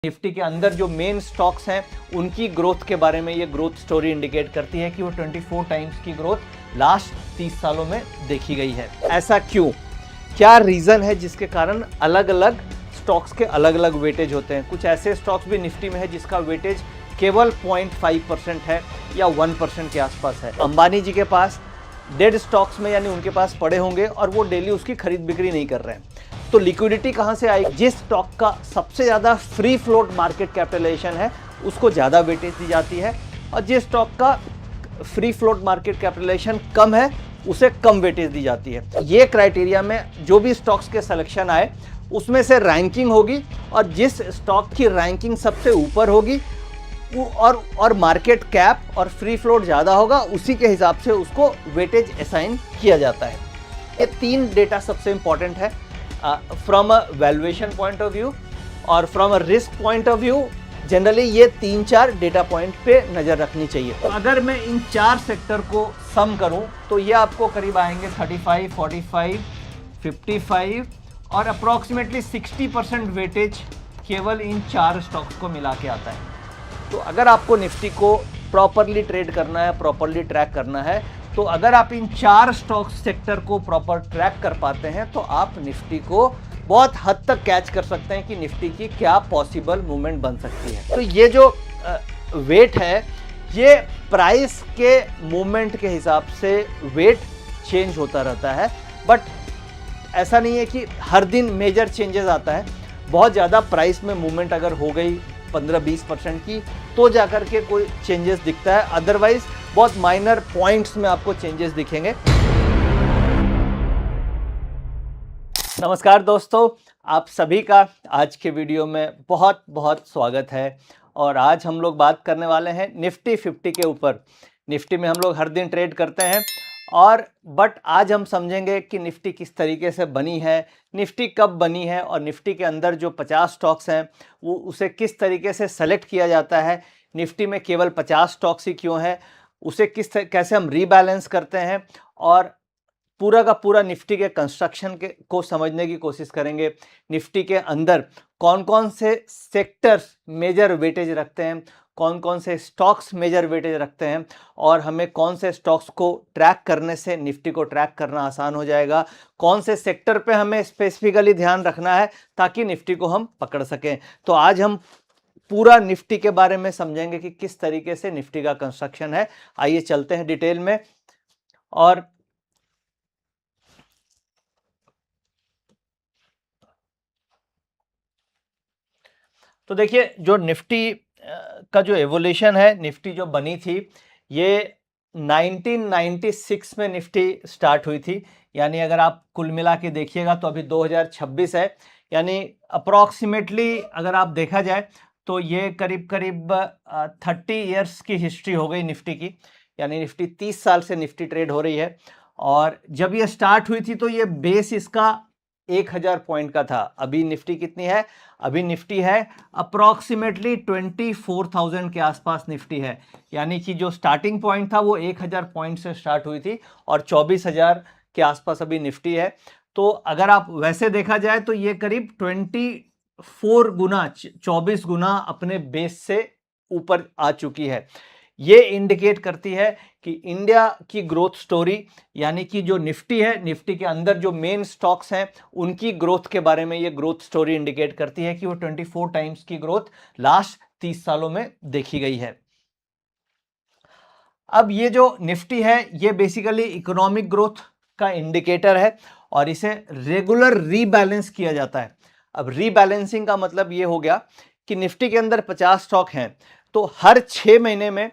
Nifty के अंदर जो मेन स्टॉक्स हैं उनकी ग्रोथ के बारे में ये ग्रोथ स्टोरी इंडिकेट करती है कि वो 24 टाइम्स की ग्रोथ लास्ट 30 सालों में देखी गई है। ऐसा क्यों, क्या रीज़न है जिसके कारण अलग अलग स्टॉक्स के अलग अलग वेटेज होते हैं। कुछ ऐसे स्टॉक्स भी निफ्टी में है जिसका वेटेज केवल 0.5% है या 1% के आसपास है। अंबानी जी के पास डेड स्टॉक्स में यानी उनके पास पड़े होंगे और वो डेली उसकी खरीद बिक्री नहीं कर रहे हैं, तो लिक्विडिटी कहाँ से आएगी। जिस स्टॉक का सबसे ज़्यादा फ्री फ्लोट मार्केट कैपिटलाइजेशन है उसको ज़्यादा वेटेज दी जाती है, और जिस स्टॉक का फ्री फ्लोट मार्केट कैपिटलाइजेशन कम है उसे कम वेटेज दी जाती है। ये क्राइटेरिया में जो भी स्टॉक्स के सिलेक्शन आए उसमें से रैंकिंग होगी, और जिस स्टॉक की रैंकिंग सबसे ऊपर होगी और मार्केट कैप और फ्री फ्लोट ज़्यादा होगा, उसी के हिसाब से उसको वेटेज असाइन किया जाता है। ये तीन डेटा सबसे इंपॉर्टेंट है from a valuation point of view और from a risk point of view. Generally ये 3-4 डेटा पॉइंट पे नज़र रखनी चाहिए। तो अगर मैं इन 4 सेक्टर को सम करूं तो ये आपको करीब आएंगे 35, 45, 55 और अप्रॉक्सीमेटली 60% वेटेज केवल इन 4 स्टॉक्स को मिला के आता है। तो अगर आपको निफ्टी को प्रॉपरली ट्रेड करना है, प्रॉपरली ट्रैक करना है, तो अगर आप इन 4 स्टॉक सेक्टर को प्रॉपर ट्रैक कर पाते हैं तो आप निफ्टी को बहुत हद तक कैच कर सकते हैं कि निफ्टी की क्या पॉसिबल मूवमेंट बन सकती है। तो ये जो वेट है ये प्राइस के मूवमेंट के हिसाब से वेट चेंज होता रहता है, बट ऐसा नहीं है कि हर दिन मेजर चेंजेस आता है। बहुत ज़्यादा प्राइस में मूवमेंट अगर हो गई 15-20% की तो जाकर के कोई चेंजेस दिखता है, अदरवाइज बहुत माइनर पॉइंट्स में आपको चेंजेस दिखेंगे। नमस्कार दोस्तों, आप सभी का आज के वीडियो में बहुत बहुत स्वागत है। और आज हम लोग बात करने वाले हैं निफ्टी 50 के ऊपर। निफ्टी में हम लोग हर दिन ट्रेड करते हैं बट आज हम समझेंगे कि निफ्टी किस तरीके से बनी है, निफ्टी कब बनी है, और निफ्टी के अंदर जो 50 स्टॉक्स हैं वो उसे किस तरीके से सेलेक्ट किया जाता है। निफ्टी में केवल 50 स्टॉक्स ही क्यों है, उसे कैसे हम रीबैलेंस करते हैं, और पूरा का पूरा निफ्टी के कंस्ट्रक्शन को समझने की कोशिश करेंगे। निफ्टी के अंदर कौन कौन से सेक्टर्स मेजर वेटेज रखते हैं, कौन कौन से स्टॉक्स मेजर वेटेज रखते हैं, और हमें कौन से स्टॉक्स को ट्रैक करने से निफ्टी को ट्रैक करना आसान हो जाएगा, कौन से सेक्टर पे हमें स्पेसिफिकली ध्यान रखना है ताकि निफ्टी को हम पकड़ सकें। तो आज हम पूरा निफ्टी के बारे में समझेंगे कि किस तरीके से निफ्टी का कंस्ट्रक्शन है। आइए चलते हैं डिटेल में। और तो देखिए, जो निफ्टी का जो एवोल्यूशन है, निफ्टी जो बनी थी ये 1996 में निफ्टी स्टार्ट हुई थी। यानी अगर आप कुल मिला के देखिएगा तो अभी 2026 है, यानी अप्रॉक्सीमेटली अगर आप देखा जाए तो ये करीब करीब 30 ईयर्स की हिस्ट्री हो गई निफ्टी की। यानी निफ्टी 30 साल से निफ्टी ट्रेड हो रही है। और जब ये स्टार्ट हुई थी तो ये बेस इसका 1000 पॉइंट का था। अभी निफ्टी कितनी है, अभी निफ्टी है अप्रॉक्सीमेटली 24,000 के आसपास निफ्टी है। यानी कि जो स्टार्टिंग पॉइंट था वो 1000 पॉइंट से स्टार्ट हुई थी और 24,000 के आसपास अभी निफ्टी है। तो अगर आप वैसे देखा जाए तो ये करीब 24 गुना 24 गुना अपने बेस से ऊपर आ चुकी है। ये इंडिकेट करती है कि इंडिया की ग्रोथ स्टोरी, यानी कि जो निफ्टी है, निफ्टी के अंदर जो मेन स्टॉक्स हैं उनकी ग्रोथ के बारे में ये ग्रोथ स्टोरी इंडिकेट करती है कि वो 24 टाइम्स की ग्रोथ लास्ट 30 सालों में देखी गई है। अब ये जो निफ्टी है ये बेसिकली इकोनॉमिक ग्रोथ का इंडिकेटर है और इसे रेगुलर रीबैलेंस किया जाता है। अब रीबैलेंसिंग का मतलब ये हो गया कि निफ्टी के अंदर 50 स्टॉक हैं तो हर 6 महीने में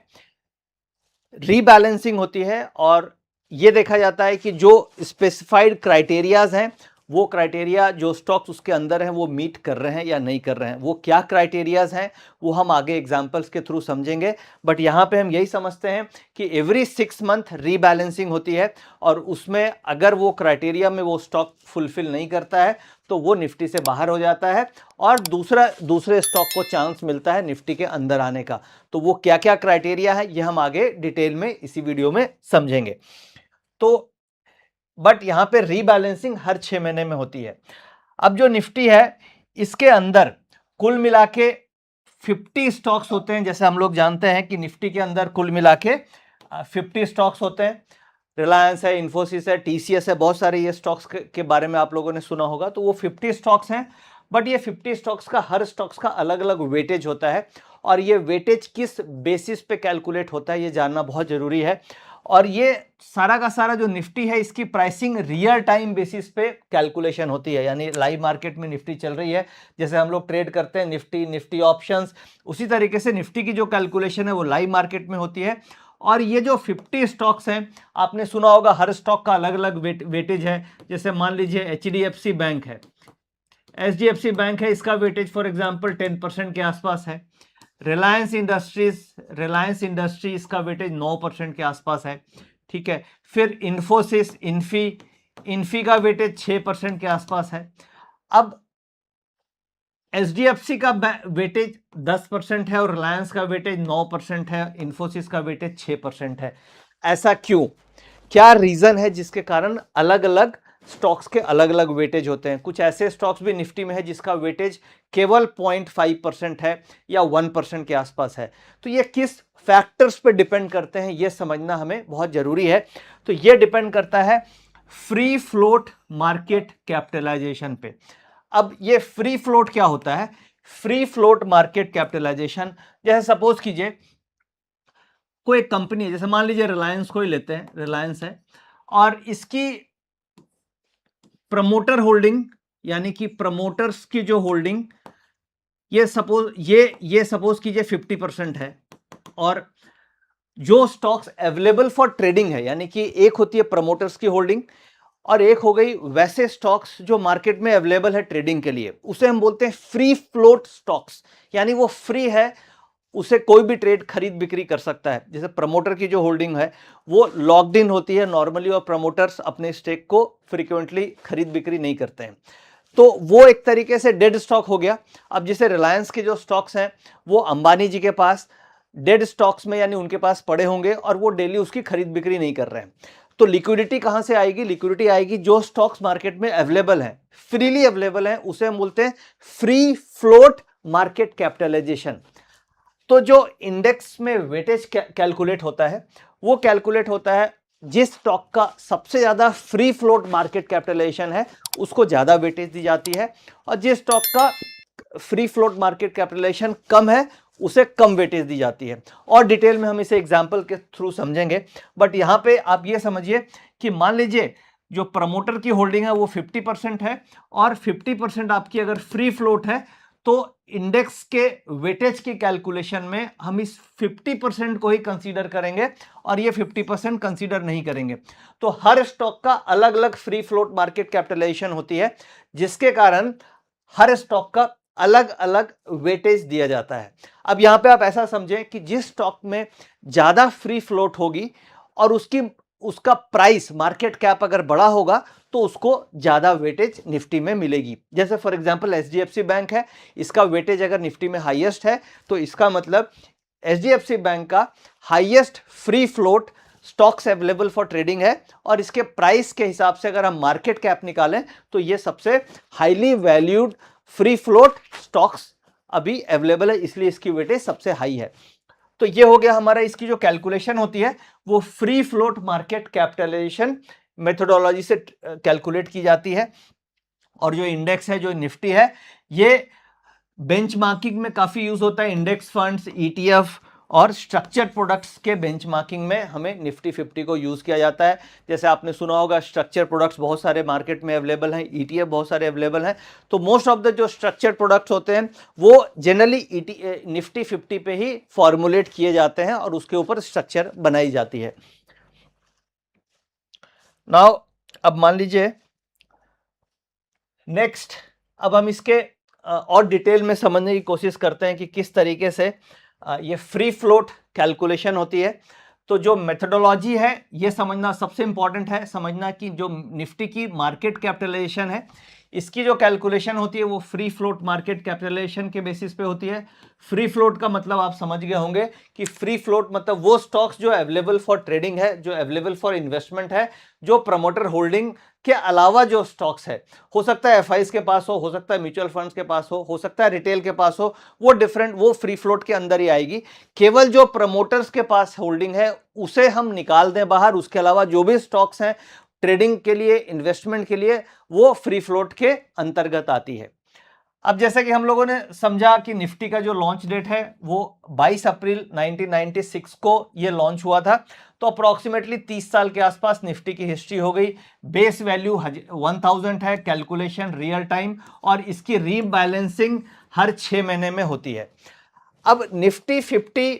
रीबैलेंसिंग होती है, और ये देखा जाता है कि जो स्पेसिफाइड क्राइटेरियाज हैं वो क्राइटेरिया जो स्टॉक्स उसके अंदर हैं वो मीट कर रहे हैं या नहीं कर रहे हैं। वो क्या क्राइटेरियाज हैं वो हम आगे एग्जांपल्स के थ्रू समझेंगे, बट यहाँ पे हम यही समझते हैं कि एवरी 6 मंथ रीबैलेंसिंग होती है, और उसमें अगर वो क्राइटेरिया में वो स्टॉक फुलफिल नहीं करता है तो वो निफ्टी से बाहर हो जाता है और दूसरे स्टॉक को चांस मिलता है निफ्टी के अंदर आने का। तो वो क्या क्या क्राइटेरिया है ये हम आगे डिटेल में इसी वीडियो में समझेंगे। तो बट यहां पे रीबैलेंसिंग हर 6 महीने में होती है। अब जो निफ्टी है इसके अंदर कुल मिला के 50 स्टॉक्स होते हैं, जैसे हम लोग जानते हैं कि निफ्टी के अंदर कुल मिला के 50 स्टॉक्स होते हैं। रिलायंस है, इन्फोसिस है, टीसीएस है, बहुत सारे ये स्टॉक्स के बारे में आप लोगों ने सुना होगा। तो वो 50 स्टॉक्स हैं, बट ये 50 स्टॉक्स का हर स्टॉक्स का अलग अलग वेटेज होता है, और ये वेटेज किस बेसिस पे कैलकुलेट होता है ये जानना बहुत जरूरी है। और ये सारा का सारा जो निफ्टी है इसकी प्राइसिंग रियल टाइम बेसिस पे कैलकुलेशन होती है, यानी लाइव मार्केट में निफ्टी चल रही है, जैसे हम लोग ट्रेड करते हैं निफ्टी ऑप्शंस, उसी तरीके से निफ्टी की जो कैलकुलेशन है वो लाइव मार्केट में होती है। और ये जो 50 स्टॉक्स हैं, आपने सुना होगा हर स्टॉक का अलग अलग वेटेज है। जैसे मान लीजिए HDFC बैंक है, HDFC बैंक है, इसका वेटेज फॉर एग्जांपल 10% के आसपास है। रिलायंस इंडस्ट्रीज का वेटेज 9% के आसपास है, ठीक है। फिर इन्फोसिस, इन्फी का वेटेज 6% के आसपास है। अब HDFC का वेटेज 10% है, और रिलायंस का वेटेज 9% है, इन्फोसिस का वेटेज 6% है। ऐसा क्यों? क्या रीजन है जिसके कारण अलग अलग स्टॉक्स के अलग अलग वेटेज होते हैं? कुछ ऐसे स्टॉक्स भी निफ्टी में है जिसका वेटेज केवल 0.5% है या 1% के आसपास है। तो ये किस फैक्टर्स पे डिपेंड करते हैं ये समझना हमें बहुत जरूरी है। तो ये डिपेंड करता है फ्री फ्लोट मार्केट कैपिटलाइजेशन पे। अब ये फ्री फ्लोट क्या होता है? फ्री फ्लोट मार्केट कैपिटलाइजेशन, जैसे सपोज कीजिए कोई कंपनी है, जैसे मान लीजिए रिलायंस को ही लेते हैं, रिलायंस है, और इसकी प्रमोटर होल्डिंग, यानी कि प्रमोटर्स की जो होल्डिंग, ये सपोज कीजिए 50% है, और जो स्टॉक्स अवेलेबल फॉर ट्रेडिंग है, यानी कि एक होती है प्रमोटर्स की होल्डिंग और एक हो गई वैसे स्टॉक्स जो मार्केट में अवेलेबल है ट्रेडिंग के लिए, उसे हम बोलते हैं फ्री फ्लोट स्टॉक्स, यानी वो फ्री है, उसे कोई भी ट्रेड खरीद बिक्री कर सकता है। जैसे प्रमोटर की जो होल्डिंग है वो लॉक्ड इन होती है नॉर्मली, और प्रमोटर्स अपने स्टेक को फ्रीक्वेंटली खरीद बिक्री नहीं करते हैं, तो वो एक तरीके से डेड स्टॉक हो गया। अब जैसे रिलायंस के जो स्टॉक्स हैं वो अंबानी जी के पास डेड स्टॉक्स में, यानी उनके पास पड़े होंगे और वो डेली उसकी खरीद बिक्री नहीं कर रहे हैं। तो लिक्विडिटी कहां से आएगी? लिक्विडिटी आएगी जो स्टॉक्स मार्केट में अवेलेबल है, फ्रीली अवेलेबल है, उसे हम बोलते हैं फ्री फ्लोट मार्केट कैपिटलाइजेशन। तो जो इंडेक्स में वेटेज कैलकुलेट होता है वो कैलकुलेट होता है जिस स्टॉक का सबसे ज्यादा फ्री फ्लोट मार्केट कैपिटलाइजेशन है उसको ज्यादा वेटेज दी जाती है, और जिस स्टॉक का फ्री फ्लोट मार्केट कैपिटलाइजेशन कम है उसे कम वेटेज दी जाती है। और डिटेल में हम इसे एग्जांपल के थ्रू समझेंगे, बट यहां पे आप ये समझिए कि मान लीजिए जो प्रमोटर की होल्डिंग है वो 50% है, और 50% आपकी अगर फ्री फ्लोट है, तो इंडेक्स के वेटेज की कैलकुलेशन में हम इस 50% को ही कंसीडर करेंगे और ये 50% कंसीडर नहीं करेंगे। तो हर स्टॉक का अलग अलग फ्री फ्लोट मार्केट कैपिटलाइजेशन होती है, जिसके कारण हर स्टॉक का अलग अलग वेटेज दिया जाता है। अब यहां पे आप ऐसा समझें कि जिस स्टॉक में ज्यादा फ्री फ्लोट होगी और उसका प्राइस मार्केट कैप अगर बड़ा होगा तो उसको ज्यादा वेटेज निफ्टी में मिलेगी। जैसे फॉर एग्जांपल HDFC बैंक है, इसका वेटेज अगर निफ्टी में हाईएस्ट है तो इसका मतलब HDFC बैंक का highest free float stocks available for trading है, और इसके प्राइस के हिसाब से अगर हम मार्केट कैप निकालें तो ये सबसे highly valued free float stocks अभी अवेलेबल है, इसलिए इसकी वेटेज सबसे हाई है। तो ये हो गया हमारा, इसकी जो कैलकुलेशन होती है वो free float market capitalisation methodology से कैलकुलेट की जाती है। और जो इंडेक्स है, जो निफ्टी है, ये बेंचमार्किंग में काफी यूज होता है। इंडेक्स फंड्स, ETF और स्ट्रक्चर्ड प्रोडक्ट्स के बेंचमार्किंग में हमें निफ्टी 50 को यूज किया जाता है। जैसे आपने सुना होगा स्ट्रक्चर प्रोडक्ट्स बहुत सारे मार्केट में अवेलेबल हैं, ETF बहुत सारे अवेलेबल हैं, तो मोस्ट ऑफ द जो स्ट्रक्चर्ड प्रोडक्ट्स होते हैं वो जनरली निफ्टी 50 पे ही फॉर्मुलेट किए जाते हैं और उसके ऊपर स्ट्रक्चर बनाई जाती है। नाउ अब मान लीजिए नेक्स्ट, अब हम इसके और डिटेल में समझने की कोशिश करते हैं कि किस तरीके से ये फ्री फ्लोट कैलकुलेशन होती है। तो जो मेथोडोलॉजी है ये समझना सबसे इंपॉर्टेंट है, समझना कि जो निफ्टी की मार्केट कैपिटलाइजेशन है इसकी जो कैलकुलेशन होती है वो फ्री फ्लोट मार्केट कैपिटलाइजेशन के बेसिस पे होती है। फ्री फ्लोट का मतलब आप समझ गए होंगे कि फ्री फ्लोट मतलब वो स्टॉक्स जो अवेलेबल फॉर ट्रेडिंग है, जो अवेलेबल फॉर इन्वेस्टमेंट है, जो प्रमोटर होल्डिंग के अलावा जो स्टॉक्स है, हो सकता है एफआईज के पास हो सकता है म्यूचुअल फंड्स के पास हो सकता है रिटेल के पास हो, वो डिफरेंट, वो फ्री फ्लोट के अंदर ही आएगी। केवल जो प्रमोटर्स के पास होल्डिंग है उसे हम निकाल दें बाहर, उसके अलावा जो भी स्टॉक्स हैं ट्रेडिंग के लिए, इन्वेस्टमेंट के लिए, वो फ्री फ्लोट के अंतर्गत आती है। अब जैसे कि हम लोगों ने समझा कि निफ्टी का जो लॉन्च डेट है वो 22 अप्रैल 1996 को ये लॉन्च हुआ था, तो अप्रोक्सीमेटली 30 साल के आसपास निफ्टी की हिस्ट्री हो गई। बेस वैल्यू 1000 है, कैलकुलेशन रियल टाइम, और इसकी रीबैलेंसिंग हर 6 महीने में होती है। अब निफ्टी 50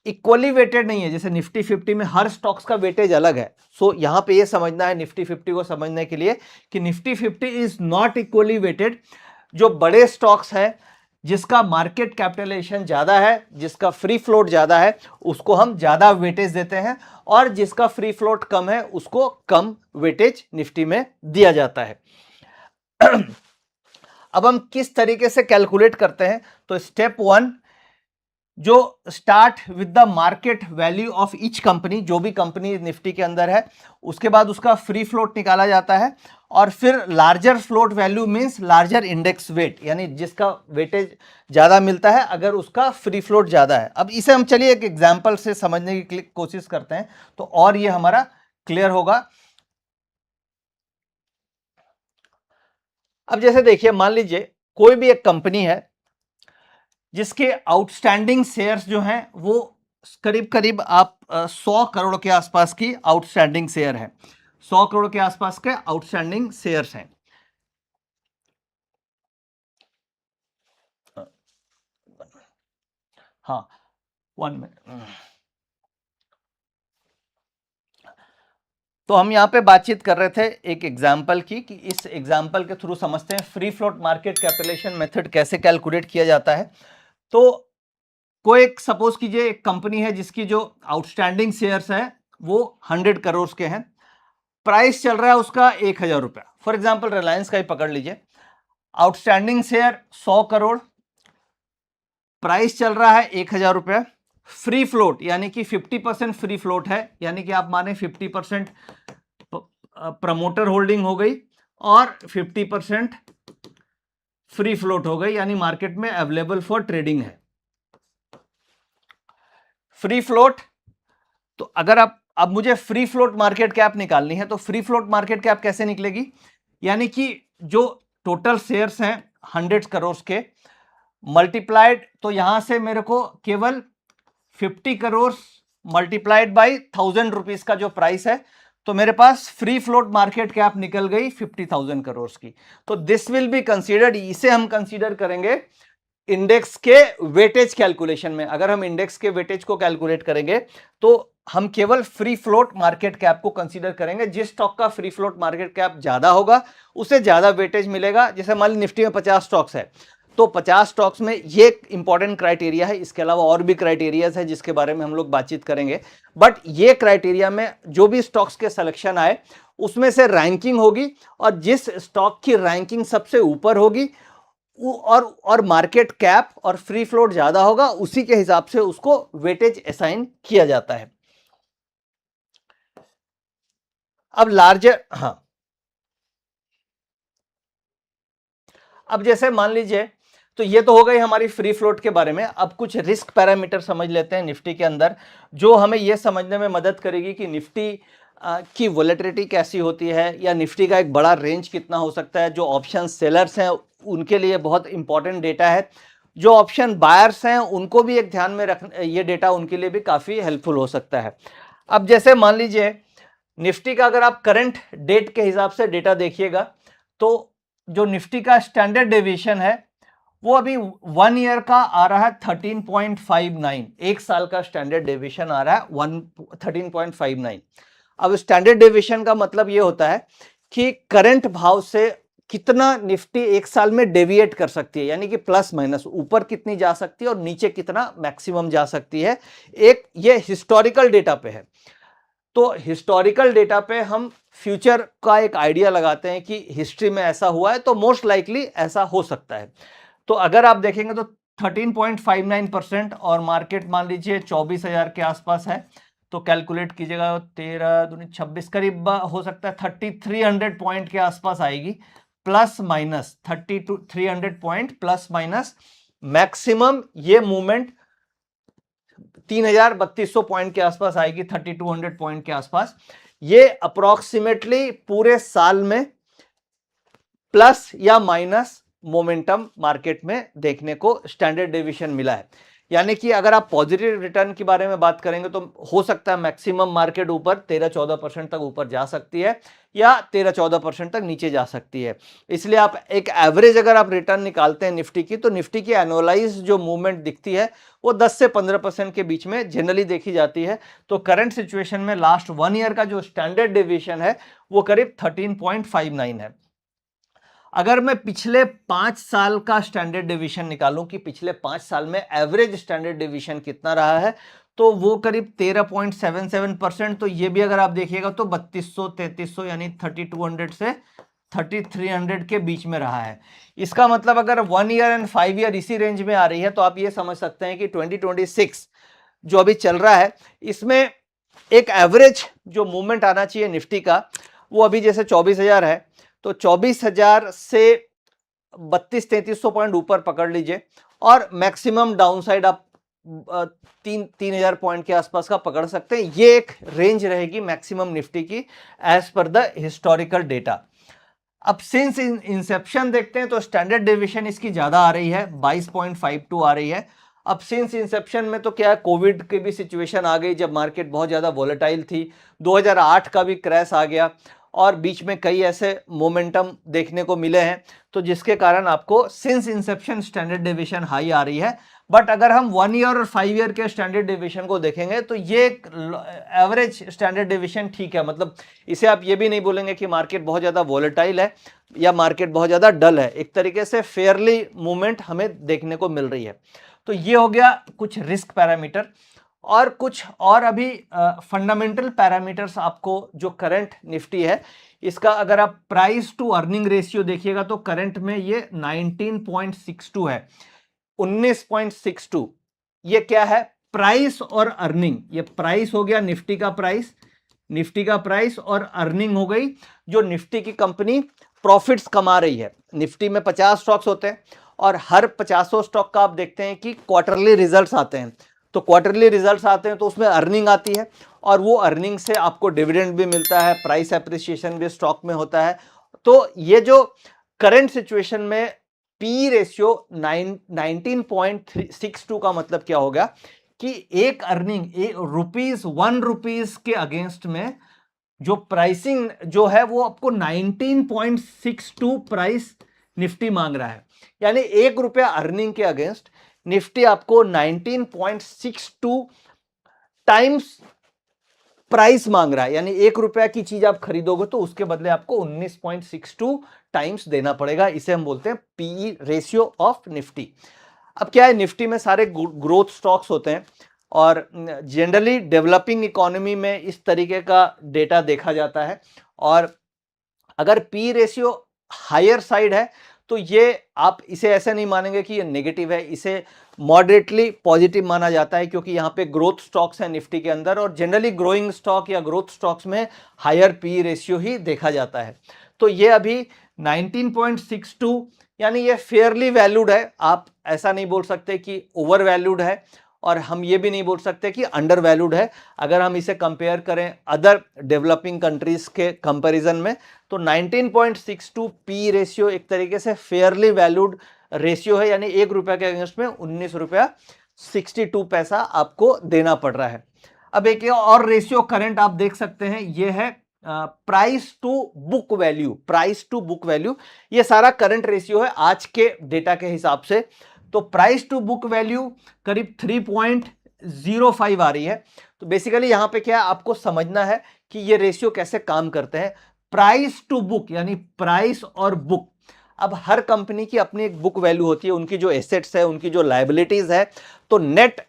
इक्वली वेटेड नहीं है, जैसे निफ्टी 50 में हर स्टॉक्स का वेटेज अलग है। सो यहां पे ये समझना है निफ्टी 50 को समझने के लिए कि Nifty 50 is not equally weighted. जो बड़े स्टॉक्स हैं, जिसका मार्केट कैपिटलाइजेशन ज्यादा है, जिसका फ्री फ्लोट ज्यादा है, उसको हम ज्यादा वेटेज देते हैं, और जिसका फ्री फ्लोट कम है उसको कम वेटेज निफ्टी में दिया जाता है। अब हम किस तरीके से कैलकुलेट करते हैं, तो स्टेप 1, जो start with the market value of each company, जो भी कंपनी निफ्टी के अंदर है, उसके बाद उसका फ्री फ्लोट निकाला जाता है, और फिर larger float value means larger index weight, यानी जिसका वेटेज ज्यादा मिलता है अगर उसका फ्री फ्लोट ज्यादा है। अब इसे हम चलिए एक एग्जांपल से समझने की कोशिश करते हैं, तो और ये हमारा क्लियर होगा। अब जैसे देखिए, मान लीजिए कोई भी एक कंपनी है जिसके आउटस्टैंडिंग शेयर्स जो हैं वो करीब करीब आप 100 करोड़ के आसपास की आउटस्टैंडिंग शेयर है, 100 करोड़ के आसपास के आउटस्टैंडिंग शेयर्स हैं। हाँ, 1 मिनट। तो हम यहाँ पे बातचीत कर रहे थे एक एग्जाम्पल की, कि इस एग्जाम्पल के थ्रू समझते हैं free float market capitalisation method कैसे कैलकुलेट किया जाता है। तो कोई एक सपोज कीजिए एक कंपनी है जिसकी जो आउटस्टैंडिंग शेयर्स है वो 100 करोड़ के हैं, प्राइस चल रहा है उसका 1000 रुपया। फॉर एग्जाम्पल रिलायंस का ही पकड़ लीजिए, आउटस्टैंडिंग शेयर 100 करोड़, प्राइस चल रहा है 1000 रुपया, फ्री फ्लोट यानी कि 50% फ्री फ्लोट है, यानी कि आप माने 50% प्रमोटर होल्डिंग हो गई और 50% फ्री फ्लोट हो गई, यानी मार्केट में अवेलेबल फॉर ट्रेडिंग है। फ्री फ्लोट, तो अगर आप, अब मुझे फ्री फ्लोट मार्केट कैप निकालनी है, तो फ्री फ्लोट मार्केट कैप कैसे निकलेगी, यानी कि जो टोटल शेयर्स हैं 100 करोड़ के मल्टीप्लाइड, तो यहां से मेरे को केवल 50 करोड़ मल्टीप्लाइड बाई 1000 रुपीज का जो प्राइस है, तो मेरे पास फ्री फ्लोट मार्केट कैप निकल गई 50,000 करोड़ की। तो दिस विल बी कंसीडर्ड, इसे हम कंसीडर करेंगे इंडेक्स के वेटेज कैलकुलेशन में। अगर हम इंडेक्स के वेटेज को कैलकुलेट करेंगे तो हम केवल फ्री फ्लोट मार्केट कैप को कंसीडर करेंगे। जिस स्टॉक का फ्री फ्लोट मार्केट कैप ज्यादा होगा उसे ज्यादा वेटेज मिलेगा। जैसे मान ली निफ्टी में 50 स्टॉक्स है, तो 50 स्टॉक्स में ये इंपॉर्टेंट क्राइटेरिया है। इसके अलावा और भी क्राइटेरियाज है जिसके बारे में हम लोग बातचीत करेंगे, बट ये क्राइटेरिया में जो भी स्टॉक्स के सिलेक्शन आए उसमें से रैंकिंग होगी, और जिस स्टॉक की रैंकिंग सबसे ऊपर होगी और मार्केट कैप और फ्री फ्लोट ज्यादा होगा, उसी के हिसाब से उसको वेटेज असाइन किया जाता है। अब लार्जर, हाँ, अब जैसे मान लीजिए, तो ये तो हो गई हमारी फ्री फ्लोट के बारे में। अब कुछ रिस्क पैरामीटर समझ लेते हैं निफ्टी के अंदर, जो हमें यह समझने में मदद करेगी कि निफ्टी की वोलेटिलिटी कैसी होती है, या निफ्टी का एक बड़ा रेंज कितना हो सकता है। जो ऑप्शन सेलर्स हैं उनके लिए बहुत इंपॉर्टेंट डेटा है, जो ऑप्शन बायर्स हैं उनको भी एक ध्यान में रख, ये डेटा उनके लिए भी काफ़ी हेल्पफुल हो सकता है। अब जैसे मान लीजिए निफ्टी का अगर आप करंट डेट के हिसाब से डेटा देखिएगा, तो जो निफ्टी का स्टैंडर्ड डेविएशन है वो अभी 1 ईयर का आ रहा है 13.59, एक साल का स्टैंडर्ड डेविएशन आ रहा है 13.59। अब स्टैंडर्ड डेविएशन का मतलब ये होता है कि करंट भाव से कितना निफ्टी एक साल में डेविएट कर सकती है, यानी कि प्लस माइनस ऊपर कितनी जा सकती है और नीचे कितना मैक्सिमम जा सकती है। एक ये हिस्टोरिकल डेटा पे है। तो हिस्टोरिकल डेटा पे हम फ्यूचर का एक आइडिया लगाते हैं कि हिस्ट्री में ऐसा हुआ है, तो मोस्ट लाइकली ऐसा हो सकता है। तो अगर आप देखेंगे तो 13.59% और मार्केट मान लीजिए 24,000 के आसपास है, तो कैलकुलेट कीजिएगा, 13 दूनी 26, करीब हो सकता है 3300 पॉइंट के आसपास आएगी, plus minus 300 point plus minus. Maximum ये मूवमेंट 3,3200 पॉइंट के आसपास आएगी, 3200 पॉइंट के आसपास। ये अप्रोक्सीमेटली पूरे साल में प्लस या माइनस मोमेंटम मार्केट में देखने को स्टैंडर्ड डेविएशन मिला है। यानी कि अगर आप पॉजिटिव रिटर्न के बारे में बात करेंगे तो हो सकता है मैक्सिमम मार्केट ऊपर 13-14% तक ऊपर जा सकती है या 13-14% तक नीचे जा सकती है। इसलिए आप एक एवरेज अगर आप रिटर्न निकालते हैं निफ्टी की, तो निफ्टी की एनुअलाइज जो मूवमेंट दिखती है वो 10 से 15% के बीच में जनरली देखी जाती है। तो करंट सिचुएशन में लास्ट 1 ईयर का जो स्टैंडर्ड डेविएशन है वो करीब 13.59 है। अगर मैं पिछले 5 साल का स्टैंडर्ड डेविएशन निकालूं कि पिछले 5 साल में एवरेज स्टैंडर्ड डेविएशन कितना रहा है, तो वो करीब 13.77%। तो ये भी अगर आप देखिएगा तो 3200-3300 यानी 3200 से 3300 के बीच में रहा है। इसका मतलब अगर 1 ईयर एंड 5 ईयर इसी रेंज में आ रही है, तो आप ये समझ सकते हैं कि 2026 जो अभी चल रहा है, इसमें एक एवरेज जो मूवमेंट आना चाहिए निफ्टी का, वो अभी जैसे 24,000 है, तो 24,000 से 3200-3300 पॉइंट ऊपर पकड़ लीजिए, और मैक्सिमम डाउनसाइड आप 3,000 पॉइंट के आसपास का पकड़ सकते हैं। ये एक रेंज रहेगी मैक्सिमम निफ्टी की as per the historical data. अब सिंस इंसेप्शन देखते हैं तो स्टैंडर्ड डेविएशन इसकी ज्यादा आ रही है, 22.52 आ रही है। अब सिंस इंसेप्शन में तो क्या है, कोविड की भी सिचुएशन आ गई जब मार्केट बहुत ज्यादा वोलेटाइल थी, 2008 का भी क्रैश आ गया, और बीच में कई ऐसे मोमेंटम देखने को मिले हैं, तो जिसके कारण आपको since inception standard deviation high आ रही है। बट अगर हम 1 ईयर और 5 ईयर के स्टैंडर्ड डेविएशन को देखेंगे तो ये एवरेज स्टैंडर्ड डेविएशन ठीक है। मतलब इसे आप ये भी नहीं बोलेंगे कि मार्केट बहुत ज्यादा वोलेटाइल है या मार्केट बहुत ज्यादा डल है, एक तरीके से फेयरली मूवमेंट हमें देखने को मिल रही है। तो ये हो गया कुछ रिस्क पैरामीटर, और कुछ और अभी फंडामेंटल पैरामीटर्स आपको जो करंट निफ्टी है इसका, अगर आप प्राइस टू अर्निंग रेशियो देखिएगा तो करंट में ये 19.62 है, 19.62। ये क्या है, प्राइस और अर्निंग। ये प्राइस हो गया निफ्टी का प्राइस, निफ्टी का प्राइस, और अर्निंग हो गई जो निफ्टी की कंपनी प्रॉफिट्स कमा रही है। निफ्टी में 50 स्टॉक्स होते हैं और हर 50 स्टॉक का आप देखते हैं कि क्वार्टरली रिजल्ट्स आते हैं, तो क्वार्टरली रिजल्ट्स आते हैं तो उसमें अर्निंग आती है, और वो अर्निंग से आपको डिविडेंड भी मिलता है, प्राइस एप्रिसिएशन भी स्टॉक में होता है। तो ये जो करंट सिचुएशन में पी रेशियो 19.62 का मतलब क्या होगा कि एक अर्निंग ₹1 के अगेंस्ट में जो प्राइसिंग जो है वो आपको 19.62 प्राइस निफ्टी मांग रहा है। यानी ₹1 अर्निंग के अगेंस्ट निफ्टी आपको 19.62 टाइम्स प्राइस मांग रहा है। यानी ₹1 की चीज आप खरीदोगे तो उसके बदले आपको 19.62 टाइम्स देना पड़ेगा। इसे हम बोलते हैं पीई रेशियो ऑफ निफ्टी। अब क्या है, निफ्टी में सारे ग्रोथ स्टॉक्स होते हैं, और जनरली डेवलपिंग इकोनॉमी में इस तरीके का डेटा देखा जाता है। और अगर पी रेशियो हायर साइड है तो ये आप इसे ऐसे नहीं मानेंगे कि ये नेगेटिव है, इसे मॉडरेटली पॉजिटिव माना जाता है, क्योंकि यहाँ पे ग्रोथ स्टॉक्स हैं निफ्टी के अंदर, और जनरली ग्रोइंग स्टॉक या ग्रोथ स्टॉक्स में हायर पी रेशियो ही देखा जाता है। तो ये अभी 19.62 यानी ये फेयरली वैल्यूड है। आप ऐसा नहीं बोल सकते कि ओवर वैल्यूड है, और हम ये भी नहीं बोल सकते कि अंडर वैल्यूड है। अगर हम इसे कंपेयर करें अदर डेवलपिंग कंट्रीज के कंपैरिजन में, तो 19.62 पी रेशियो एक तरीके से फेयरली वैल्यूड रेशियो है। यानी ₹1 के अगेंस्ट में ₹19.62 आपको देना पड़ रहा है। अब एक और रेशियो करंट आप देख सकते हैं, ये है price to book value. Price to book value ये सारा करंट रेशियो है आज के डेटा के हिसाब से। तो प्राइस टू बुक वैल्यू करीब 3.05 आ रही है। तो बेसिकली यहां पे क्या आपको समझना है कि ये रेशियो कैसे काम करते हैं। प्राइस टू बुक यानी प्राइस और बुक, अब हर कंपनी की अपनी एक बुक वैल्यू होती है, उनकी जो एसेट्स है, उनकी जो लायबिलिटीज है। तो नेट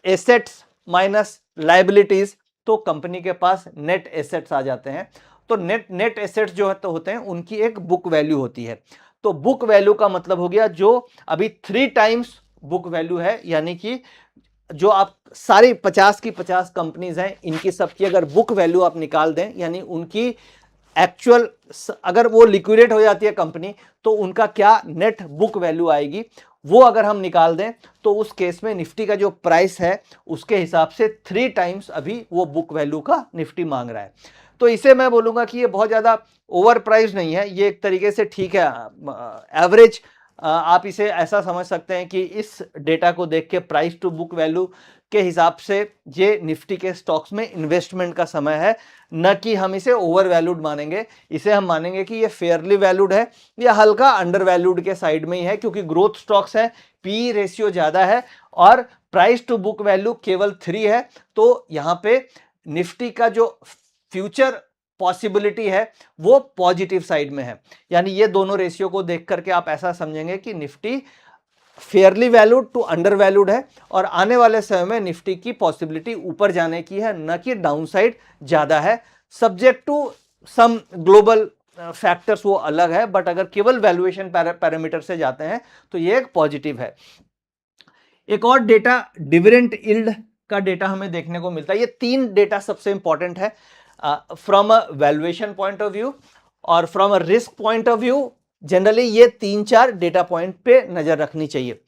एसेट्स माइनस लायबिलिटीज, तो कंपनी के पास नेट एसेट्स आ जाते हैं। तो नेट एसेट्स जो होते हैं उनकी एक बुक वैल्यू होती है। तो बुक वैल्यू का मतलब हो गया जो अभी 3 टाइम्स बुक वैल्यू है, यानी कि जो आप सारी 50 की 50 कंपनीज हैं इनकी सबकी अगर बुक वैल्यू आप निकाल दें, यानी उनकी एक्चुअल अगर वो लिक्विडेट हो जाती है कंपनी तो उनका क्या नेट बुक वैल्यू आएगी, वो अगर हम निकाल दें तो उस केस में निफ्टी का जो प्राइस है उसके हिसाब से 3 टाइम्स अभी वो बुक वैल्यू का निफ्टी मांग रहा है। तो इसे मैं बोलूंगा कि ये बहुत ज्यादा ओवर प्राइस नहीं है, ये एक तरीके से ठीक है, एवरेज। आप इसे ऐसा समझ सकते हैं कि इस डेटा को देख के प्राइस टू बुक वैल्यू के हिसाब से ये निफ्टी के स्टॉक्स में इन्वेस्टमेंट का समय है, न कि हम इसे ओवर वैल्यूड मानेंगे। इसे हम मानेंगे कि ये फेयरली वैल्यूड है या हल्का अंडर वैल्यूड के साइड में ही है, क्योंकि ग्रोथ स्टॉक्स है, पी रेशियो ज्यादा है और प्राइस टू बुक वैल्यू केवल 3 है। तो यहां पे निफ्टी का जो फ्यूचर पॉसिबिलिटी है वो पॉजिटिव साइड में है, यानी ये दोनों रेशियो को देख करके आप ऐसा समझेंगे कि Nifty fairly valued to undervalued है और आने वाले समय में निफ्टी की पॉसिबिलिटी ऊपर जाने की है, न कि डाउनसाइड ज्यादा है। Subject to some global factors वो अलग है, बट अगर केवल वैल्यूएशन पैरामीटर से जाते हैं तो ये एक पॉजिटिव है। एक और डेटा डिविडेंड यील्ड का डेटा हमें देखने को मिलता है। ये 3 डेटा सबसे इंपॉर्टेंट है from a valuation point of view और from a risk point of view. Generally ये 3-4 डेटा पॉइंट पे नजर रखनी चाहिए।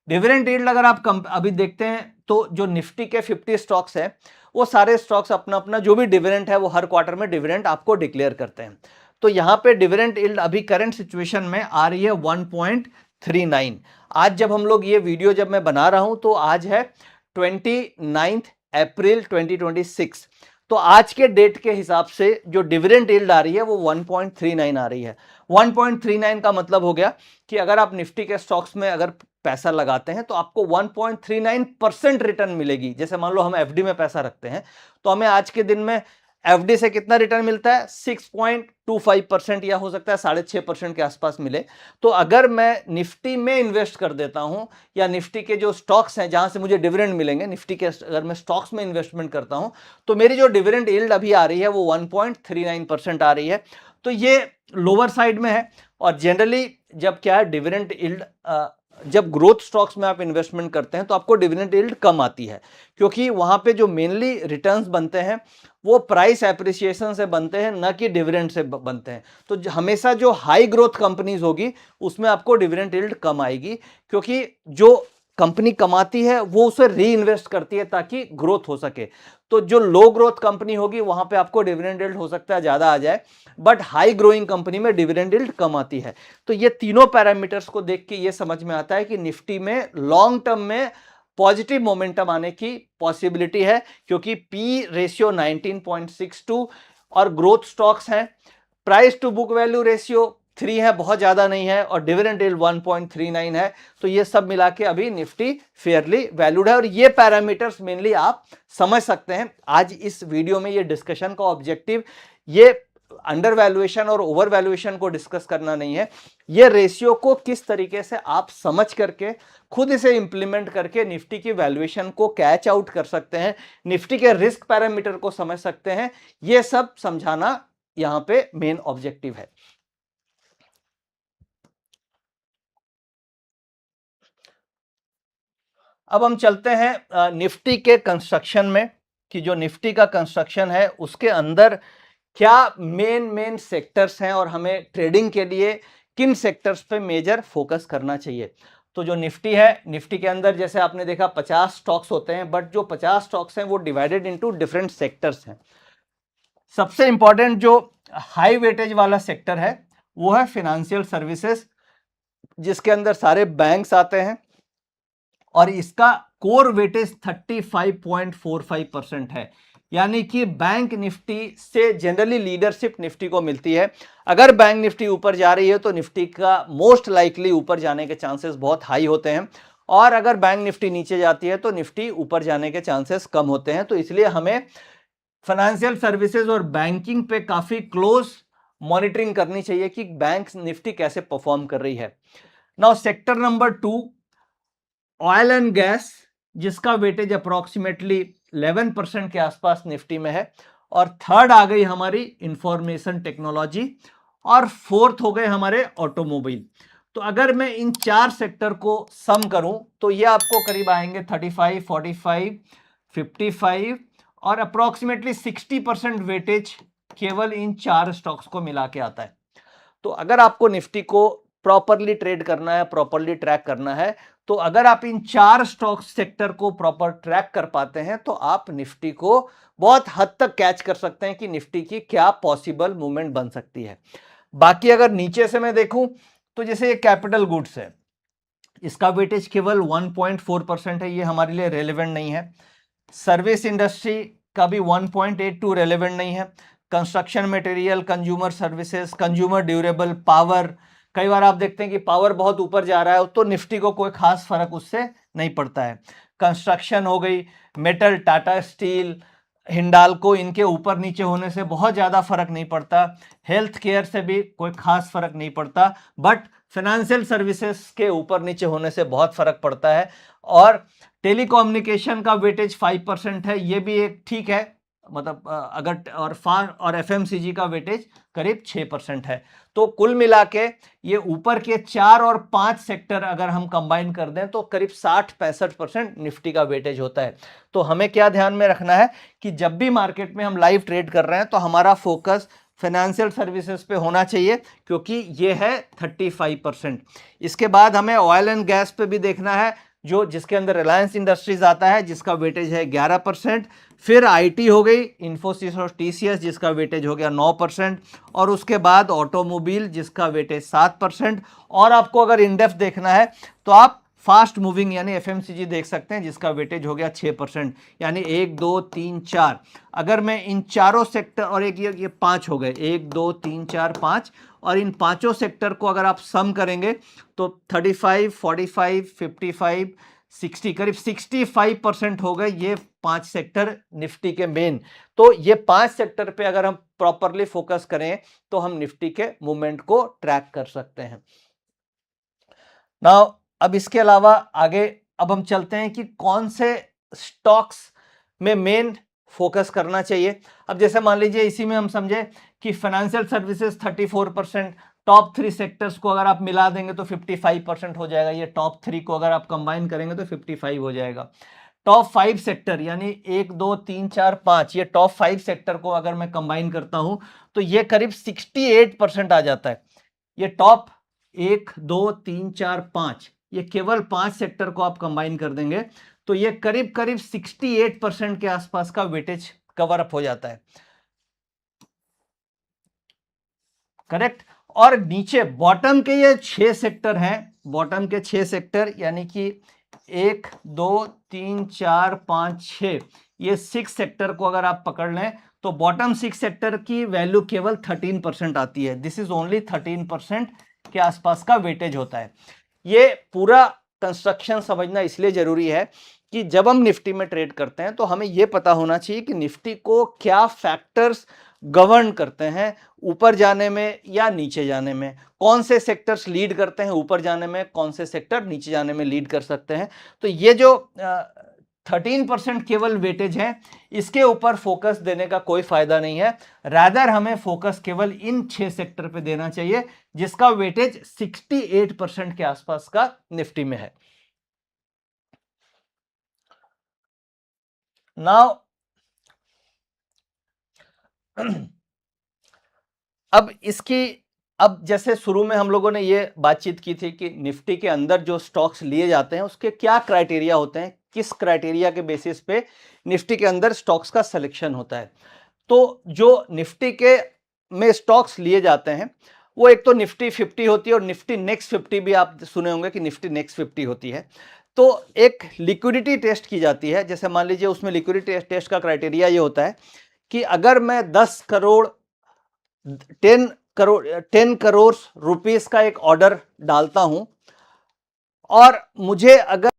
डिविडेंड यील्ड अगर आप अभी देखते हैं तो जो निफ्टी के 50 स्टॉक्स है वो सारे स्टॉक्स अपना अपना जो भी डिविडेंड है वो हर क्वार्टर में डिविडेंड आपको डिक्लेयर करते हैं। तो यहां पे डिविडेंड यील्ड अभी करंट सिचुएशन में आ रही है 1.39। आज जब हम लोग ये वीडियो जब मैं बना रहा हूं तो आज है 29 अप्रैल 2026। तो आज के डेट के हिसाब से जो डिविडेंड यील्ड आ रही है वो 1.39 आ रही है। 1.39 का मतलब हो गया कि अगर आप निफ्टी के स्टॉक्स में अगर पैसा लगाते हैं तो आपको 1.39% रिटर्न मिलेगी। जैसे मान लो हम एफडी में पैसा रखते हैं तो हमें आज के दिन में एफडी से कितना रिटर्न मिलता है, 6.25% या हो सकता है 6.5% के आसपास मिले। तो अगर मैं निफ्टी में इन्वेस्ट कर देता हूं या निफ्टी के जो स्टॉक्स हैं जहां से मुझे डिविडेंड मिलेंगे, निफ्टी के अगर मैं स्टॉक्स में इन्वेस्टमेंट करता हूं तो मेरी जो डिविडेंड यील्ड अभी आ रही है वो 1.39% आ रही है। तो ये लोअर साइड में है। और जनरली जब क्या है डिविडेंड यील्ड, जब ग्रोथ स्टॉक्स में आप इन्वेस्टमेंट करते हैं तो आपको डिविडेंड यील्ड कम आती है, क्योंकि वहां पे जो मेनली रिटर्न्स बनते हैं वो प्राइस एप्रिसिएशन से बनते हैं, न कि डिविडेंड से बनते हैं। तो हमेशा जो हाई ग्रोथ कंपनीज होगी उसमें आपको डिविडेंड यील्ड कम आएगी, क्योंकि जो कंपनी कमाती है वो उसे री इन्वेस्ट करती है ताकि ग्रोथ हो सके। तो जो लो ग्रोथ कंपनी होगी वहां पे आपको डिविडेंड यील्ड हो सकता है ज्यादा आ जाए, बट हाई ग्रोइंग कंपनी में डिविडेंड यील्ड कम आती है। तो ये तीनों पैरामीटर्स को देख के ये समझ में आता है कि निफ्टी में लॉन्ग टर्म में पॉजिटिव मोमेंटम आने की पॉसिबिलिटी है, क्योंकि पी रेशियो 19.62 और ग्रोथ स्टॉक्स हैं, price to book value ratio 3 है, बहुत ज्यादा नहीं है, और डिविडेंड यील्ड 1.39 है। तो ये सब मिला के अभी निफ्टी फेयरली वैल्यूड है और ये पैरामीटर्स मेनली आप समझ सकते हैं। आज इस वीडियो में ये डिस्कशन का ऑब्जेक्टिव ये अंडर वैल्यूएशन और ओवर वैल्यूएशन को डिस्कस करना नहीं है, ये रेशियो को किस तरीके से आप समझ करके खुद इसे इंप्लीमेंट करके निफ्टी की वैल्यूएशन को कैच आउट कर सकते हैं, निफ्टी के रिस्क पैरामीटर को समझ सकते हैं, ये सब समझाना यहां पे मेन ऑब्जेक्टिव है। अब हम चलते हैं निफ्टी के कंस्ट्रक्शन में, कि जो निफ्टी का कंस्ट्रक्शन है उसके अंदर क्या मेन सेक्टर्स हैं और हमें ट्रेडिंग के लिए किन सेक्टर्स पे मेजर फोकस करना चाहिए। तो जो निफ्टी है, निफ्टी के अंदर जैसे आपने देखा 50 स्टॉक्स होते हैं, बट जो 50 स्टॉक्स हैं वो डिवाइडेड इनटू डिफरेंट सेक्टर्स हैं। सबसे इंपॉर्टेंट जो हाई वेटेज वाला सेक्टर है वो है फिनेंशियल सर्विसेज, जिसके अंदर सारे बैंक्स आते हैं और इसका कोर वेटेज 35.45% है, यानी कि बैंक निफ्टी से जनरली लीडरशिप निफ्टी को मिलती है। अगर बैंक निफ्टी ऊपर जा रही है तो निफ्टी का मोस्ट लाइकली ऊपर जाने के चांसेस बहुत हाई होते हैं, और अगर बैंक निफ्टी नीचे जाती है तो निफ्टी ऊपर जाने के चांसेस कम होते हैं। तो इसलिए हमें फाइनेंशियल सर्विसेज और बैंकिंग पे काफी क्लोज मॉनिटरिंग करनी चाहिए कि बैंक निफ्टी कैसे परफॉर्म कर रही है। Now sector number 2 oil and gas, जिसका वेटेज अप्रोक्सीमेटली 11% के आसपास निफ्टी में है। और थर्ड आ गई हमारी इंफॉर्मेशन टेक्नोलॉजी और फोर्थ हो गए हमारे ऑटोमोबाइल। तो अगर मैं इन चार सेक्टर को सम करूं तो ये आपको करीब आएंगे 35, 45, 55 और अप्रोक्सीमेटली 60% वेटेज केवल इन चार स्टॉक्स को मिला के आता है। तो अगर आपको निफ्टी को प्रॉपरली ट्रेड करना है, प्रॉपरली ट्रैक करना है, तो अगर आप इन चार स्टॉक सेक्टर को प्रॉपर ट्रैक कर पाते हैं तो आप निफ्टी को बहुत हद तक कैच कर सकते हैं कि निफ्टी की क्या पॉसिबल मूवमेंट बन सकती है। बाकी अगर नीचे से मैं देखूं तो जैसे ये कैपिटल गुड्स है, इसका वेटेज केवल 1.4% है, ये हमारे लिए रेलेवेंट नहीं है। सर्विस इंडस्ट्री का भी 1.82 रेलेवेंट नहीं है। Construction material, consumer services, consumer durable, power, कई बार आप देखते हैं कि पावर बहुत ऊपर जा रहा है तो निफ्टी को कोई खास फर्क उससे नहीं पड़ता है। कंस्ट्रक्शन हो गई, मेटल, टाटा स्टील, हिंडाल्को, इनके ऊपर नीचे होने से बहुत ज़्यादा फर्क नहीं पड़ता। हेल्थ केयर से भी कोई खास फर्क नहीं पड़ता, बट फाइनेंशियल सर्विसेज के ऊपर नीचे होने से बहुत फर्क पड़ता है। और टेलीकम्युनिकेशन का वेटेज 5% है, ये भी एक ठीक है, मतलब अगर और एफएमसीजी का वेटेज करीब 6% है। तो कुल मिला के ये ऊपर के 4 और 5 सेक्टर अगर हम कंबाइन कर दें तो करीब 60-65% निफ्टी का वेटेज होता है। तो हमें क्या ध्यान में रखना है कि जब भी मार्केट में हम लाइव ट्रेड कर रहे हैं तो हमारा फोकस फाइनेंशियल सर्विसेज पे होना चाहिए, क्योंकि ये है 35%। इसके बाद हमें ऑयल एंड गैस पे भी देखना है, जो जिसके अंदर रिलायंस इंडस्ट्रीज आता है, जिसका वेटेज है 11%। फिर आईटी हो गई, इन्फोसिस और टीसीएस, जिसका वेटेज हो गया 9%। और उसके बाद ऑटोमोबाइल, जिसका वेटेज 7%। और आपको अगर इंडेप्थ देखना है तो आप फास्ट मूविंग यानी एफएमसीजी देख सकते हैं, जिसका वेटेज हो गया 6%। यानी 1, 2, 3, 4, अगर मैं इन चारों सेक्टर और एक ये 5 हो गए, 1, 2, 3, 4, 5, और इन पांचों सेक्टर को अगर आप सम करेंगे तो 35, 45, 55, 60, करीब 65% हो गए ये 5 सेक्टर निफ्टी के मेन। तो ये 5 सेक्टर पे अगर हम प्रॉपरली फोकस करें तो हम निफ्टी के मूवमेंट को ट्रैक कर सकते हैं। नाउ अब इसके अलावा आगे अब हम चलते हैं कि कौन से स्टॉक्स में मेन फोकस करना चाहिए। अब जैसे मान लीजिए इसी में हम समझे कि फाइनेंशियल सर्विसेज 34%, टॉप 3 सेक्टर्स को अगर आप मिला देंगे तो 55% हो जाएगा। ये टॉप 3 को अगर आप कंबाइन करेंगे तो 55 हो जाएगा। टॉप 5 सेक्टर यानी 1, 2, 3, 4, 5, ये टॉप 5 सेक्टर को अगर मैं कंबाइन करता हूं तो ये करीब 68% आ जाता है। ये टॉप 1, 2, 3, 4, 5, ये केवल 5 सेक्टर को आप कंबाइन कर देंगे तो ये करीब करीब 68% के आसपास का वेटेज कवर अप हो जाता है। करेक्ट। और नीचे बॉटम के ये 6 सेक्टर हैं, बॉटम के 6 सेक्टर यानी कि 1, 2, 3, 4, 5, 6, ये 6 सेक्टर को अगर आप पकड़ लें तो बॉटम 6 सेक्टर की वैल्यू केवल 13% आती है। दिस इज ओनली 13% के आसपास का वेटेज होता है। ये पूरा कंस्ट्रक्शन समझना इसलिए जरूरी है कि जब हम निफ्टी में ट्रेड करते हैं तो हमें यह पता होना चाहिए कि निफ्टी को क्या फैक्टर्स गवर्न करते हैं ऊपर जाने में या नीचे जाने में, कौन से सेक्टर्स लीड करते हैं ऊपर जाने में, कौन से सेक्टर नीचे जाने में लीड कर सकते हैं। तो ये जो 13% केवल वेटेज है, इसके ऊपर फोकस देने का कोई फायदा नहीं है। रादर हमें फोकस केवल इन 6 सेक्टर पे देना चाहिए जिसका वेटेज 68% के आसपास का निफ्टी में है। नाउ अब जैसे शुरू में हम लोगों ने ये बातचीत की थी कि निफ्टी के अंदर जो स्टॉक्स लिए जाते हैं उसके क्या क्राइटेरिया होते हैं, किस क्राइटेरिया के बेसिस पे निफ्टी के अंदर स्टॉक्स का सिलेक्शन होता है। तो जो निफ्टी के में स्टॉक्स लिए जाते हैं वो एक तो निफ्टी 50 होती है और निफ्टी नेक्स्ट 50 भी आप सुने होंगे कि निफ्टी नेक्स्ट 50 होती है। तो एक लिक्विडिटी टेस्ट की जाती है। जैसे मान लीजिए उसमें लिक्विडिटी टेस्ट का क्राइटेरिया ये होता है कि अगर मैं 10 करोड़ 10 करोड़ रुपीस का एक ऑर्डर डालता हूं और मुझे अगर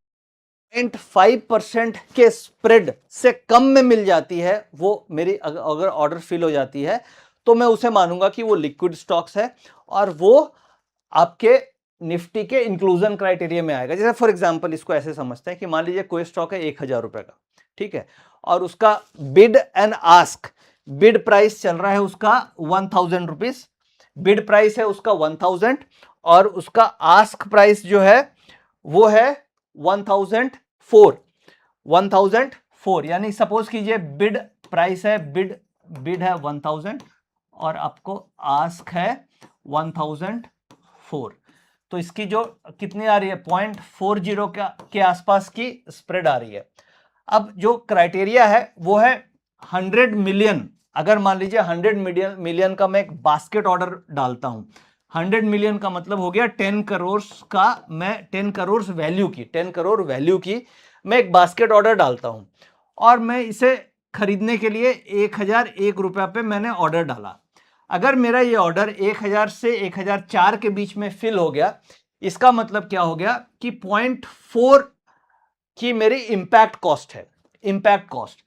5% के स्प्रेड से कम में मिल जाती है, वो मेरी अगर ऑर्डर फिल हो जाती है तो मैं उसे मानूंगा कि वो लिक्विड स्टॉक्स है और वो आपके निफ्टी के इंक्लूजन क्राइटेरिया में आएगा। जैसे फॉर एग्जांपल इसको ऐसे समझते हैं कि मान लीजिए कोई स्टॉक है 1000 रुपए का, ठीक है, और उसका bid and ask, bid price चल रहा है उसका 1000 रुपीज, बिड प्राइस है उसका 1000 और उसका आस्क प्राइस जो है वो है 1004, यानी सपोज कीजिए बिड प्राइस है, बिड है 1000 और आपको आस्क है 1004, तो इसकी जो कितनी आ रही है 0.40 के आसपास की स्प्रेड आ रही है। अब जो क्राइटेरिया है वो है 100 मिलियन, अगर मान लीजिए 100 मिलियन का मैं एक बास्केट ऑर्डर डालता हूं, 100 मिलियन का मतलब हो गया 10 करोड़ का, मैं 10 करोड़ वैल्यू की मैं एक बास्केट ऑर्डर डालता हूं और मैं इसे खरीदने के लिए 1001 रुपया पे मैंने ऑर्डर डाला। अगर मेरा ये ऑर्डर 1000 से 1004 के बीच में फिल हो गया, इसका मतलब क्या हो गया कि 0.4 की मेरी इंपैक्ट कॉस्ट है, इंपैक्ट कॉस्ट।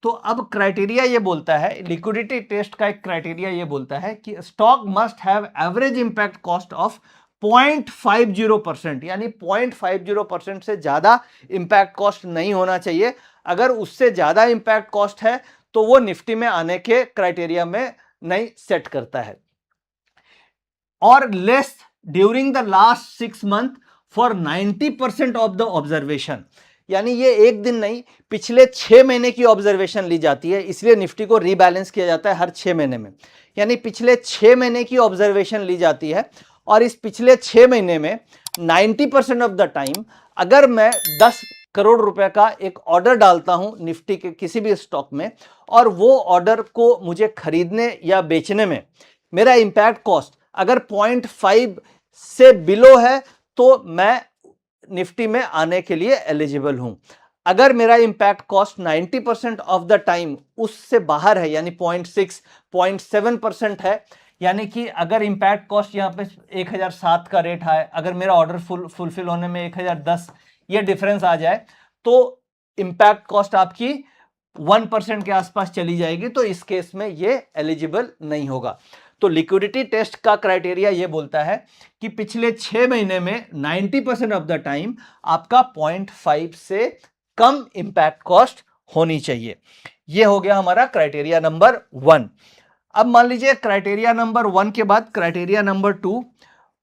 तो अब क्राइटेरिया ये बोलता है, लिक्विडिटी टेस्ट का एक क्राइटेरिया ये बोलता है कि stock must have average impact cost of 0.50%, यानी 0.50% से ज्यादा इंपैक्ट कॉस्ट नहीं होना चाहिए। अगर उससे ज्यादा इंपैक्ट कॉस्ट है तो वो निफ्टी में आने के क्राइटेरिया में नहीं सेट करता है। और less during the last 6 month for 90% of the observation, यानी ये एक दिन नहीं, पिछले 6 महीने की ऑब्जर्वेशन ली जाती है, इसलिए निफ्टी को रीबैलेंस किया जाता है हर 6 महीने में, यानी पिछले 6 महीने की ऑब्जर्वेशन ली जाती है। और इस पिछले 6 महीने में 90% ऑफ द टाइम अगर मैं 10 करोड़ रुपए का एक ऑर्डर डालता हूं निफ्टी के किसी भी स्टॉक में और वो ऑर्डर को मुझे खरीदने या बेचने में मेरा इंपैक्ट कॉस्ट अगर 0.5 से बिलो है तो मैं निफ्टी में आने के लिए एलिजिबल हूं। अगर मेरा impact cost 90% of the time उससे बाहर है, यानी 0.6 0.7% है, यानी कि अगर इंपैक्ट कॉस्ट यहां पे 1007 का रेट है, अगर मेरा ऑर्डर फुलफिल होने में 1010 ये डिफरेंस आ जाए तो इंपैक्ट कॉस्ट आपकी 1% के आसपास चली जाएगी, तो इस केस में ये एलिजिबल नहीं होगा। तो लिक्विडिटी टेस्ट का क्राइटेरिया ये बोलता है कि पिछले 6 महीने में 90% ऑफ द टाइम आपका 0.5 से कम इंपैक्ट कॉस्ट होनी चाहिए। ये हो गया हमारा क्राइटेरिया नंबर 1। अब मान लीजिए क्राइटेरिया नंबर 1 के बाद क्राइटेरिया नंबर 2,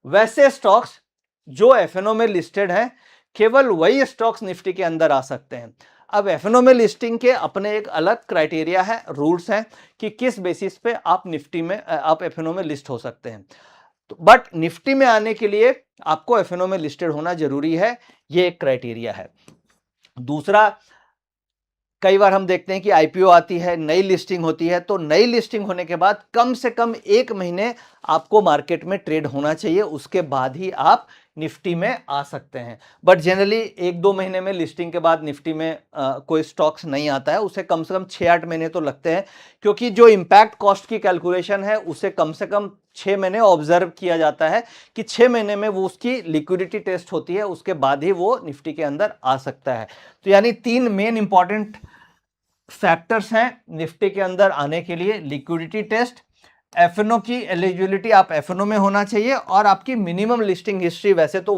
वैसे स्टॉक्स जो एफएनओ में लिस्टेड हैं केवल वही स्टॉक्स निफ्टी के अंदर आ सकते हैं। अब एफएनओ में लिस्टिंग के अपने एक अलग क्राइटेरिया है, रूल्स हैं कि किस बेसिस पे आप निफ्टी में आप एफएनओ में लिस्ट हो सकते हैं। तो बट निफ्टी में आने के लिए आपको एफएनओ में लिस्टेड होना जरूरी है, ये एक क्राइटेरिया है। दूसरा, कई बार हम देखते हैं कि आईपीओ आती है, नई लिस्टिंग होती है, तो नई लिस्टिंग होने के बाद कम से कम 1 महीने आपको मार्केट में ट्रेड होना चाहिए, उसके बाद ही आप निफ्टी में आ सकते हैं। बट जनरली 1-2 महीने में लिस्टिंग के बाद निफ्टी में कोई स्टॉक्स नहीं आता है, उसे कम से कम 6-8 महीने तो लगते हैं, क्योंकि जो इंपैक्ट कॉस्ट की कैलकुलेशन है उसे कम से कम 6 महीने ऑब्जर्व किया जाता है कि 6 महीने में वो उसकी लिक्विडिटी टेस्ट होती है, उसके बाद ही वो निफ्टी के अंदर आ सकता है। तो यानी 3 मेन इंपॉर्टेंट फैक्टर्स हैं निफ्टी के अंदर आने के लिए, लिक्विडिटी टेस्ट, एफएनओ की एलिजिबिलिटी, आप एफएनओ में होना चाहिए, और आपकी मिनिमम लिस्टिंग हिस्ट्री वैसे तो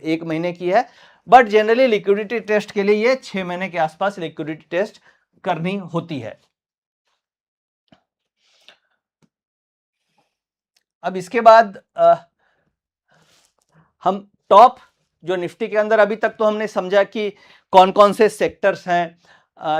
1 महीने की है, बट जनरली लिक्विडिटी टेस्ट के लिए ये 6 महीने के आसपास लिक्विडिटी टेस्ट करनी होती है। अब इसके बाद हम टॉप जो निफ्टी के अंदर, अभी तक तो हमने समझा कि कौन कौन से सेक्टर्स हैं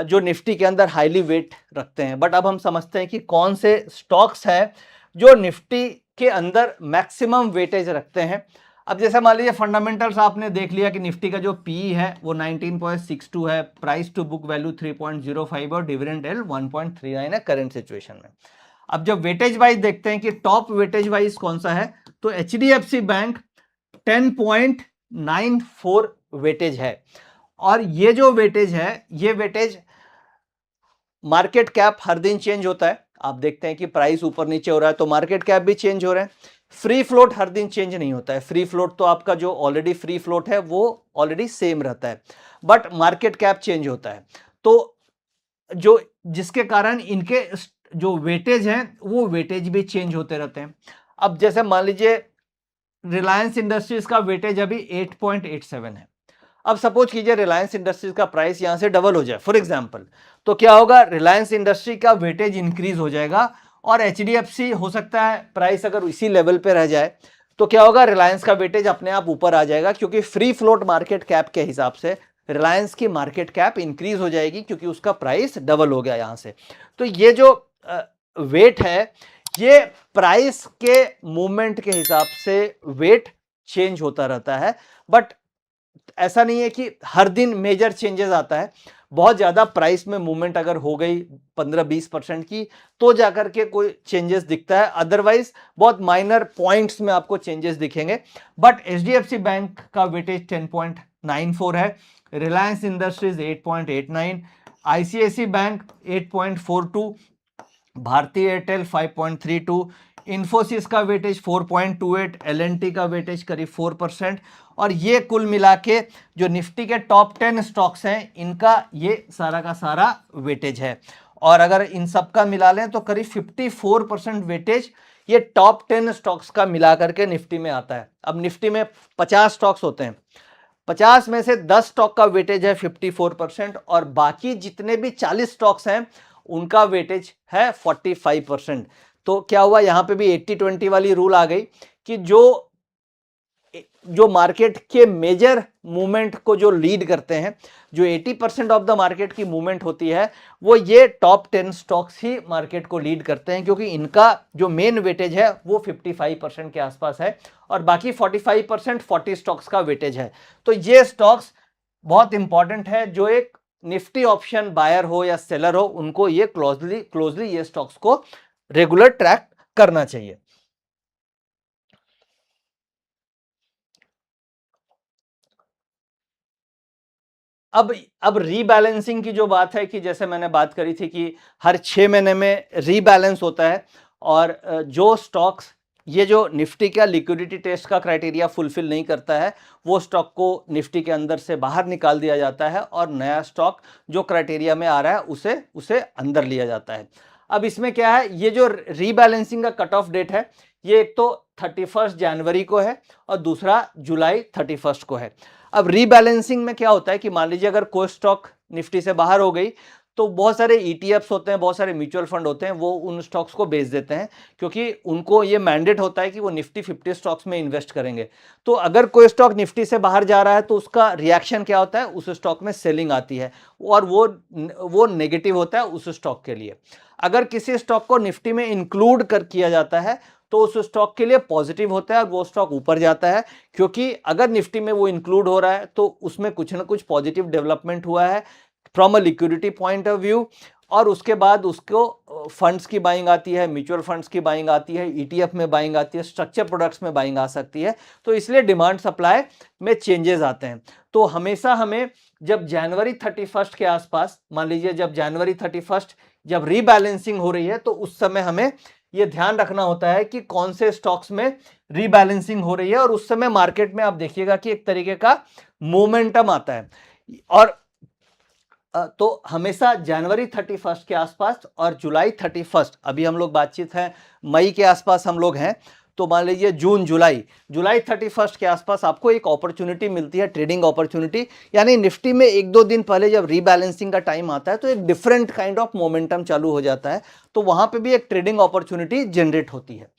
जो निफ्टी के अंदर हाईली वेट रखते हैं, बट अब हम समझते हैं कि कौन से स्टॉक्स हैं जो निफ्टी के अंदर मैक्सिमम वेटेज रखते हैं। अब जैसे मान लीजिए फंडामेंटल्स आपने देख लिया कि निफ्टी का जो पीई है वो 19.62 है, प्राइस टू बुक वैल्यू 3.05 और डिविडेंड येल्ड 1.39 है करंट सिचुएशन में। अब जब वेटेज वाइज देखते हैं कि टॉप वेटेज वाइज कौन सा है, तो एचडीएफसी बैंक 10.94 वेटेज है, और ये जो वेटेज है ये वेटेज मार्केट कैप हर दिन चेंज होता है, आप देखते हैं कि प्राइस ऊपर नीचे हो रहा है तो मार्केट कैप भी चेंज हो रहे हैं। फ्री फ्लोट हर दिन चेंज नहीं होता है, फ्री फ्लोट तो आपका जो ऑलरेडी फ्री फ्लोट है वो ऑलरेडी सेम रहता है, बट मार्केट कैप चेंज होता है, तो जो जिसके कारण इनके जो वेटेज हैं वो वेटेज भी चेंज होते रहते हैं। अब जैसे मान लीजिए रिलायंस इंडस्ट्रीज का वेटेज अभी 8.87 है। अब सपोज कीजिए रिलायंस इंडस्ट्रीज का प्राइस यहां से डबल हो जाए फॉर एग्जांपल, तो क्या होगा, रिलायंस इंडस्ट्री का वेटेज इंक्रीज हो जाएगा और एचडीएफसी हो सकता है प्राइस अगर इसी लेवल पे रह जाए तो क्या होगा, रिलायंस का वेटेज अपने आप ऊपर आ जाएगा, क्योंकि फ्री फ्लोट मार्केट कैप के हिसाब से रिलायंस की मार्केट कैप इंक्रीज हो जाएगी क्योंकि उसका प्राइस डबल हो गया यहां से। तो ये जो वेट है ये प्राइस के मूवमेंट के हिसाब से वेट चेंज होता रहता है, बट ऐसा नहीं है कि हर दिन मेजर चेंजेस आता है। बहुत ज्यादा प्राइस में मूवमेंट अगर हो गई 15-20% की तो जाकर के कोई चेंजेस दिखता है, अदरवाइज बहुत माइनर पॉइंट्स में आपको चेंजेस दिखेंगे। बट एचडीएफसी बैंक का वेटेज 10.94 है, रिलायंस इंडस्ट्रीज 8.89, आईसीआईसी बैंक 8.42, भारती एयरटेल 5.32, इन्फोसिस का वेटेज 4.28, एलएनटी का वेटेज करीब 4%। और ये कुल मिला के जो निफ्टी के टॉप 10 स्टॉक्स हैं इनका ये सारा का सारा वेटेज है। और अगर इन सब का मिला लें तो करीब 54% वेटेज ये टॉप 10 स्टॉक्स का मिला करके निफ्टी में आता है। अब निफ्टी में 50 स्टॉक्स होते हैं, 50 में से 10 स्टॉक का वेटेज है 54% और बाकी जितने भी 40 स्टॉक्स हैं उनका वेटेज है 45%। तो क्या हुआ, यहां पे भी 80-20 वाली रूल आ गई कि जो मार्केट के मेजर मूवमेंट को जो लीड करते हैं, जो 80% ऑफ द मार्केट की मूवमेंट होती है वो ये टॉप 10 स्टॉक्स ही मार्केट को लीड करते हैं, क्योंकि इनका जो मेन वेटेज है वो 55% के आसपास है और बाकी 45% 40 स्टॉक्स का वेटेज है। तो ये स्टॉक्स बहुत इंपॉर्टेंट है, जो एक निफ्टी ऑप्शन बायर हो या सेलर हो उनको ये क्लोजली ये स्टॉक्स को रेगुलर ट्रैक करना चाहिए। अब रीबैलेंसिंग की जो बात है कि जैसे मैंने बात करी थी कि हर 6 महीने में रीबैलेंस होता है और जो स्टॉक्स ये जो निफ्टी का लिक्विडिटी टेस्ट का क्राइटेरिया फुलफिल नहीं करता है वो स्टॉक को निफ्टी के अंदर से बाहर निकाल दिया जाता है और नया स्टॉक जो क्राइटेरिया में आ रहा है उसे उसे अंदर लिया जाता है। अब इसमें क्या है, ये जो रीबैलेंसिंग का कट ऑफ डेट है ये एक तो 31 जनवरी को है और दूसरा जुलाई 31 को है। अब रीबैलेंसिंग में क्या होता है कि मान लीजिए अगर कोई स्टॉक निफ्टी से बाहर हो गई तो बहुत सारे ईटीएफ्स होते हैं, बहुत सारे म्यूचुअल फंड होते हैं, वो उन स्टॉक्स को बेच देते हैं क्योंकि उनको ये मैंडेट होता है कि वो निफ्टी 50 स्टॉक्स में इन्वेस्ट करेंगे। तो अगर कोई स्टॉक निफ्टी से बाहर जा रहा है तो उसका रिएक्शन क्या होता है, उस स्टॉक में सेलिंग आती है और वो नेगेटिव होता है उस स्टॉक के लिए। अगर किसी स्टॉक को निफ्टी में इंक्लूड कर किया जाता है तो उस स्टॉक के लिए पॉजिटिव होता है और वो स्टॉक ऊपर जाता है, क्योंकि अगर निफ्टी में वो इंक्लूड हो रहा है तो उसमें कुछ ना कुछ पॉजिटिव डेवलपमेंट हुआ है from a liquidity point of view. और उसके बाद उसको फंड्स की बाइंग आती है, म्यूचुअल फंड्स की बाइंग आती है, ईटीएफ में बाइंग आती है, स्ट्रक्चर प्रोडक्ट्स में बाइंग आ सकती है। तो इसलिए डिमांड सप्लाई में चेंजेस आते हैं। तो हमेशा हमें जब जनवरी 31 के आसपास, मान लीजिए जब जनवरी 31 जब रीबैलेंसिंग हो रही है तो उस समय हमें ये ध्यान रखना होता है कि कौन से स्टॉक्स में रीबैलेंसिंग हो रही है और उस समय मार्केट में आप देखिएगा कि एक तरीके का मोमेंटम आता है। और तो हमेशा जनवरी 31 के आसपास और जुलाई 31, अभी हम लोग बातचीत है मई के आसपास हम लोग हैं, तो मान लीजिए जून जुलाई 31 के आसपास आपको एक अपॉर्चुनिटी मिलती है, ट्रेडिंग अपॉर्चुनिटी। यानी निफ्टी में 1-2 दिन पहले जब रीबैलेंसिंग का टाइम आता है तो एक डिफरेंट काइंड ऑफ मोमेंटम चालू हो जाता है, तो वहां पे भी एक ट्रेडिंग अपॉर्चुनिटी जनरेट होती है।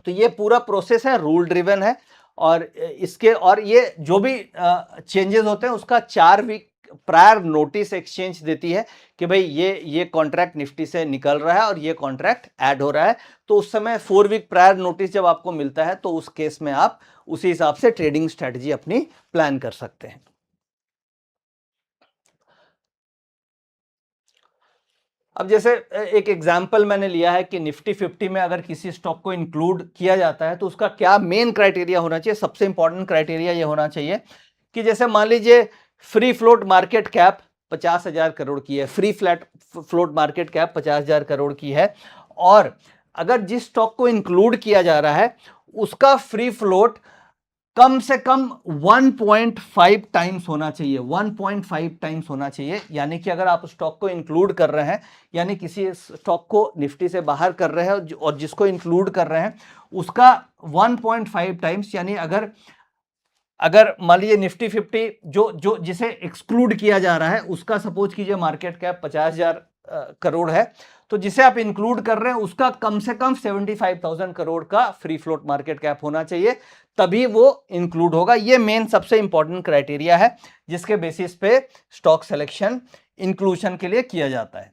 तो ये पूरा प्रोसेस है, रूल ड्रिवन है और इसके और ये जो भी चेंजेस होते हैं उसका 4 वीक प्रायर नोटिस एक्सचेंज देती है कि भाई ये कॉन्ट्रैक्ट निफ्टी से निकल रहा है और ये कॉन्ट्रैक्ट ऐड हो रहा है। तो उस समय 4 वीक प्रायर नोटिस जब आपको मिलता है तो उस केस में आप उसी हिसाब से ट्रेडिंग स्ट्रेटजी अपनी प्लान कर सकते हैं। अब जैसे एक एग्जाम्पल मैंने लिया है कि निफ्टी 50 में अगर किसी स्टॉक को इंक्लूड किया जाता है तो उसका क्या मेन क्राइटेरिया होना चाहिए। सबसे इंपॉर्टेंट क्राइटेरिया ये होना चाहिए कि जैसे मान लीजिए free float market cap 50,000 crore की है, free float market cap 50,000 crore की है और अगर जिस स्टॉक को इंक्लूड किया जा रहा है उसका फ्री फ्लोट कम से कम 1.5 टाइम्स होना चाहिए, 1.5 टाइम्स होना चाहिए। यानी कि अगर आप स्टॉक को इंक्लूड कर रहे हैं, यानी किसी स्टॉक को निफ्टी से बाहर कर रहे हैं और जिसको इंक्लूड कर रहे हैं उसका 1.5 टाइम्स, यानी अगर अगर मान लीजिए निफ्टी 50 जो जिसे एक्सक्लूड किया जा रहा है उसका सपोज कीजिए मार्केट कैप 50,000 करोड़ है, तो जिसे आप इंक्लूड कर रहे हैं उसका कम से कम 75,000 करोड़ का फ्री फ्लोट मार्केट कैप होना चाहिए, तभी वो इंक्लूड होगा। ये मेन सबसे इंपॉर्टेंट क्राइटेरिया है जिसके बेसिस पे स्टॉक सिलेक्शन इंक्लूजन के लिए किया जाता है।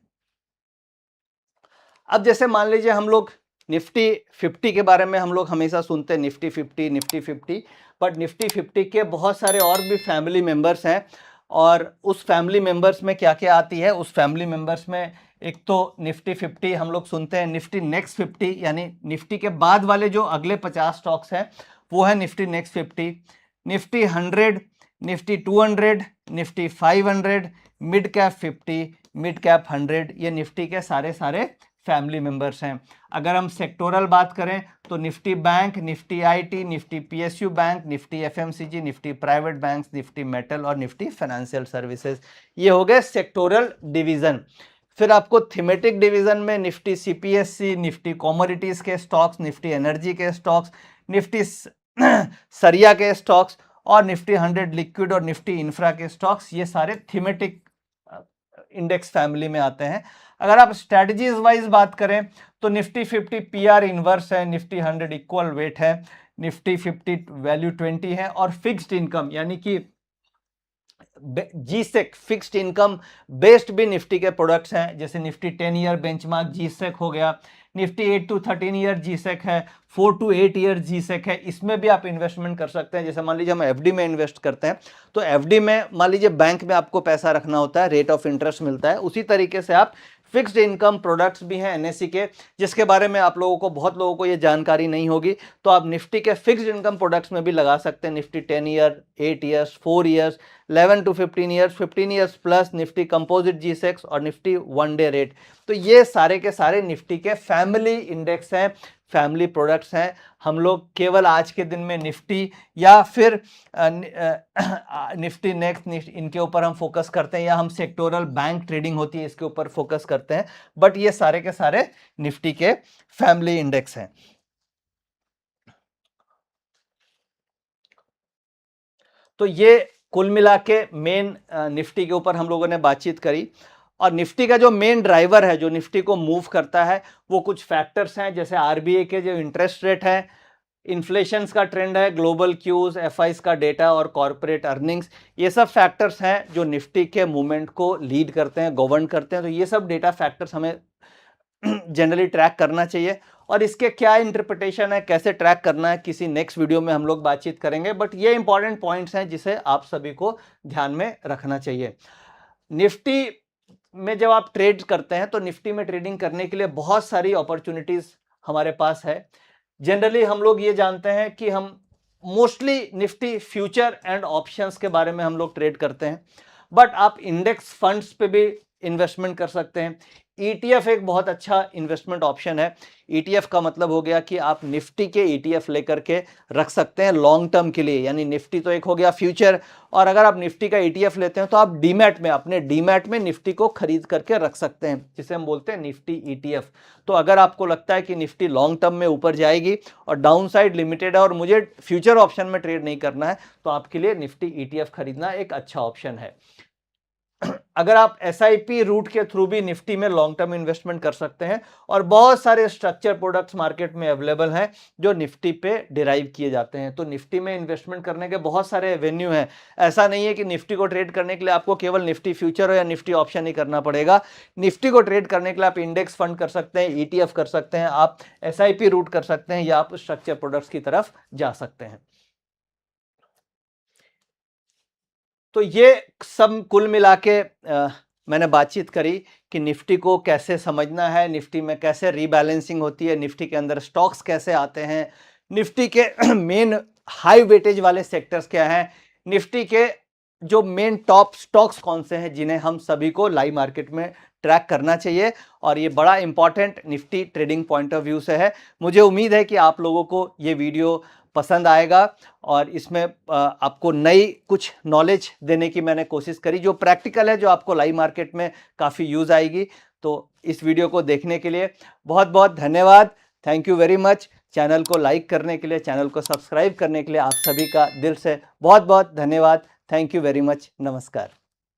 अब जैसे मान लीजिए हम लोग निफ्टी 50 के बारे में हम लोग हमेशा सुनते हैं निफ्टी 50, बट निफ्टी 50 के बहुत सारे और भी फैमिली मेंबर्स हैं, और उस फैमिली मेंबर्स में क्या क्या आती है, उस फैमिली मेंबर्स में एक तो निफ्टी 50 हम लोग सुनते हैं, निफ्टी नेक्स्ट 50 यानी निफ्टी के बाद वाले जो अगले 50 स्टॉक्स हैं वो है Nifty next 50, Nifty 100, Nifty 200, Nifty 500, mid cap 50, mid cap 100, ये निफ्टी के सारे फैमिली मेंबर्स हैं। अगर हम सेक्टोरल बात करें तो Nifty bank, Nifty IT, Nifty PSU bank, Nifty FMCG, Nifty private banks, Nifty metal और निफ्टी फाइनेंशियल सर्विसेज, ये हो गए सेक्टोरल डिवीजन। फिर आपको थीमेटिक डिवीजन में निफ्टी सीपीएससी, निफ्टी कमोडिटीज के स्टॉक्स, निफ्टी एनर्जी के स्टॉक्स, निफ्टी सरिया के स्टॉक्स और निफ्टी 100 लिक्विड और निफ्टी इंफ्रा के स्टॉक्स, ये सारे थीमेटिक इंडेक्स फैमिली में आते हैं। अगर आप स्ट्रेटजीज वाइज बात करें तो निफ्टी 50 पीआर इनवर्स है, निफ्टी 100 इक्वल वेट है, निफ्टी 50 वैल्यू 20 है, और फिक्स्ड इनकम यानी कि जीसेक फिक्स्ड इनकम बेस्ड भी निफ्टी के प्रोडक्ट्स हैं, जैसे निफ्टी 10 ईयर बेंचमार्क जीसेक हो गया, निफ्टी 8 to 13 ईयर जीसेक है, 4 to 8 ईयर जीसेक है, इसमें भी आप इन्वेस्टमेंट कर सकते हैं। जैसे मान लीजिए हम एफडी में इन्वेस्ट करते हैं तो एफडी में मान लीजिए बैंक में आपको पैसा रखना होता है, रेट ऑफ इंटरेस्ट मिलता है, उसी तरीके से आप फिक्स्ड इनकम प्रोडक्ट्स भी हैं एनएससी के, जिसके बारे में आप लोगों को बहुत लोगों को ये जानकारी नहीं होगी, तो आप निफ्टी के फिक्स्ड इनकम प्रोडक्ट्स में भी लगा सकते हैं। Nifty 10 year, 8 years, 4 years, 11 to 15 years, 15 years plus, Nifty composite G Sec और निफ्टी वन डे रेट। तो ये सारे के सारे निफ्टी के फैमिली इंडेक्स हैं, फैमिली प्रोडक्ट्स हैं। हम लोग केवल आज के दिन में निफ्टी या फिर निफ्टी नेक्स्ट इनके ऊपर हम फोकस करते हैं, या हम सेक्टोरल बैंक ट्रेडिंग होती है इसके ऊपर फोकस करते हैं, बट ये सारे के सारे निफ्टी के फैमिली इंडेक्स हैं। तो ये कुल मिला के मेन निफ्टी के ऊपर हम लोगों ने बातचीत करी, और निफ्टी का जो मेन ड्राइवर है जो निफ्टी को मूव करता है वो कुछ फैक्टर्स हैं, जैसे आरबीआई के जो इंटरेस्ट रेट है, इन्फ्लेशन का ट्रेंड है, ग्लोबल क्यूज, एफआईज का डेटा और कॉर्पोरेट अर्निंग्स, ये सब फैक्टर्स हैं जो निफ्टी के मूवमेंट को लीड करते हैं, गवर्न करते हैं। तो ये सब डेटा फैक्टर्स हमें जनरली ट्रैक करना चाहिए, और इसके क्या इंटरप्रिटेशन है, कैसे ट्रैक करना है, किसी नेक्स्ट वीडियो में हम लोग बातचीत करेंगे, बट ये इंपॉर्टेंट पॉइंट्स हैं जिसे आप सभी को ध्यान में रखना चाहिए। निफ्टी में जब आप ट्रेड करते हैं तो निफ्टी में ट्रेडिंग करने के लिए बहुत सारी अपॉर्चुनिटीज हमारे पास है। जनरली हम लोग ये जानते हैं कि हम mostly Nifty future and options के बारे में हम लोग ट्रेड करते हैं, बट आप इंडेक्स फंड्स पे भी इन्वेस्टमेंट कर सकते हैं। ETF एक बहुत अच्छा इन्वेस्टमेंट ऑप्शन है। ETF का मतलब हो गया कि आप निफ्टी के ETF लेकर के रख सकते हैं लॉन्ग टर्म के लिए, यानी निफ्टी तो एक हो गया फ्यूचर, और अगर आप निफ्टी का ETF लेते हैं तो आप डीमैट में, अपने डीमैट में निफ्टी को खरीद करके रख सकते हैं, जिसे हम बोलते हैं निफ्टी ETF। तो अगर आपको लगता है कि निफ्टी लॉन्ग टर्म में ऊपर जाएगी और डाउन साइड लिमिटेड है और मुझे फ्यूचर ऑप्शन में ट्रेड नहीं करना है, तो आपके लिए निफ्टी ETF खरीदना एक अच्छा ऑप्शन है। अगर आप SIP रूट के थ्रू भी निफ्टी में लॉन्ग टर्म इन्वेस्टमेंट कर सकते हैं, और बहुत सारे स्ट्रक्चर प्रोडक्ट्स मार्केट में अवेलेबल हैं जो निफ्टी पे डिराइव किए जाते हैं। तो निफ्टी में इन्वेस्टमेंट करने के बहुत सारे एवेन्यू हैं। ऐसा नहीं है कि निफ्टी को ट्रेड करने के लिए आपको केवल निफ्टी फ्यूचर या निफ्टी ऑप्शन ही करना पड़ेगा। निफ्टी को ट्रेड करने के लिए आप इंडेक्स फंड कर सकते हैं, ETF कर सकते हैं, आप SIP रूट कर सकते हैं, या आप स्ट्रक्चर प्रोडक्ट्स की तरफ जा सकते हैं। तो ये सब कुल मिला के मैंने बातचीत करी कि निफ्टी को कैसे समझना है, निफ्टी में कैसे रीबैलेंसिंग होती है, निफ्टी के अंदर स्टॉक्स कैसे आते हैं, निफ्टी के मेन हाई वेटेज वाले सेक्टर्स क्या हैं, निफ्टी के जो मेन टॉप स्टॉक्स कौन से हैं जिन्हें हम सभी को लाइव मार्केट में ट्रैक करना चाहिए। और ये बड़ा important Nifty trading point of view से है। मुझे उम्मीद है कि आप लोगों को ये वीडियो पसंद आएगा, और इसमें आपको नई कुछ नॉलेज देने की मैंने कोशिश करी जो प्रैक्टिकल है, जो आपको लाइव मार्केट में काफ़ी यूज़ आएगी। तो इस वीडियो को देखने के लिए बहुत बहुत धन्यवाद। Thank you very much. Channel को लाइक करने के लिए, चैनल को सब्सक्राइब करने के लिए आप सभी का दिल से बहुत बहुत धन्यवाद। Thank you very much. नमस्कार।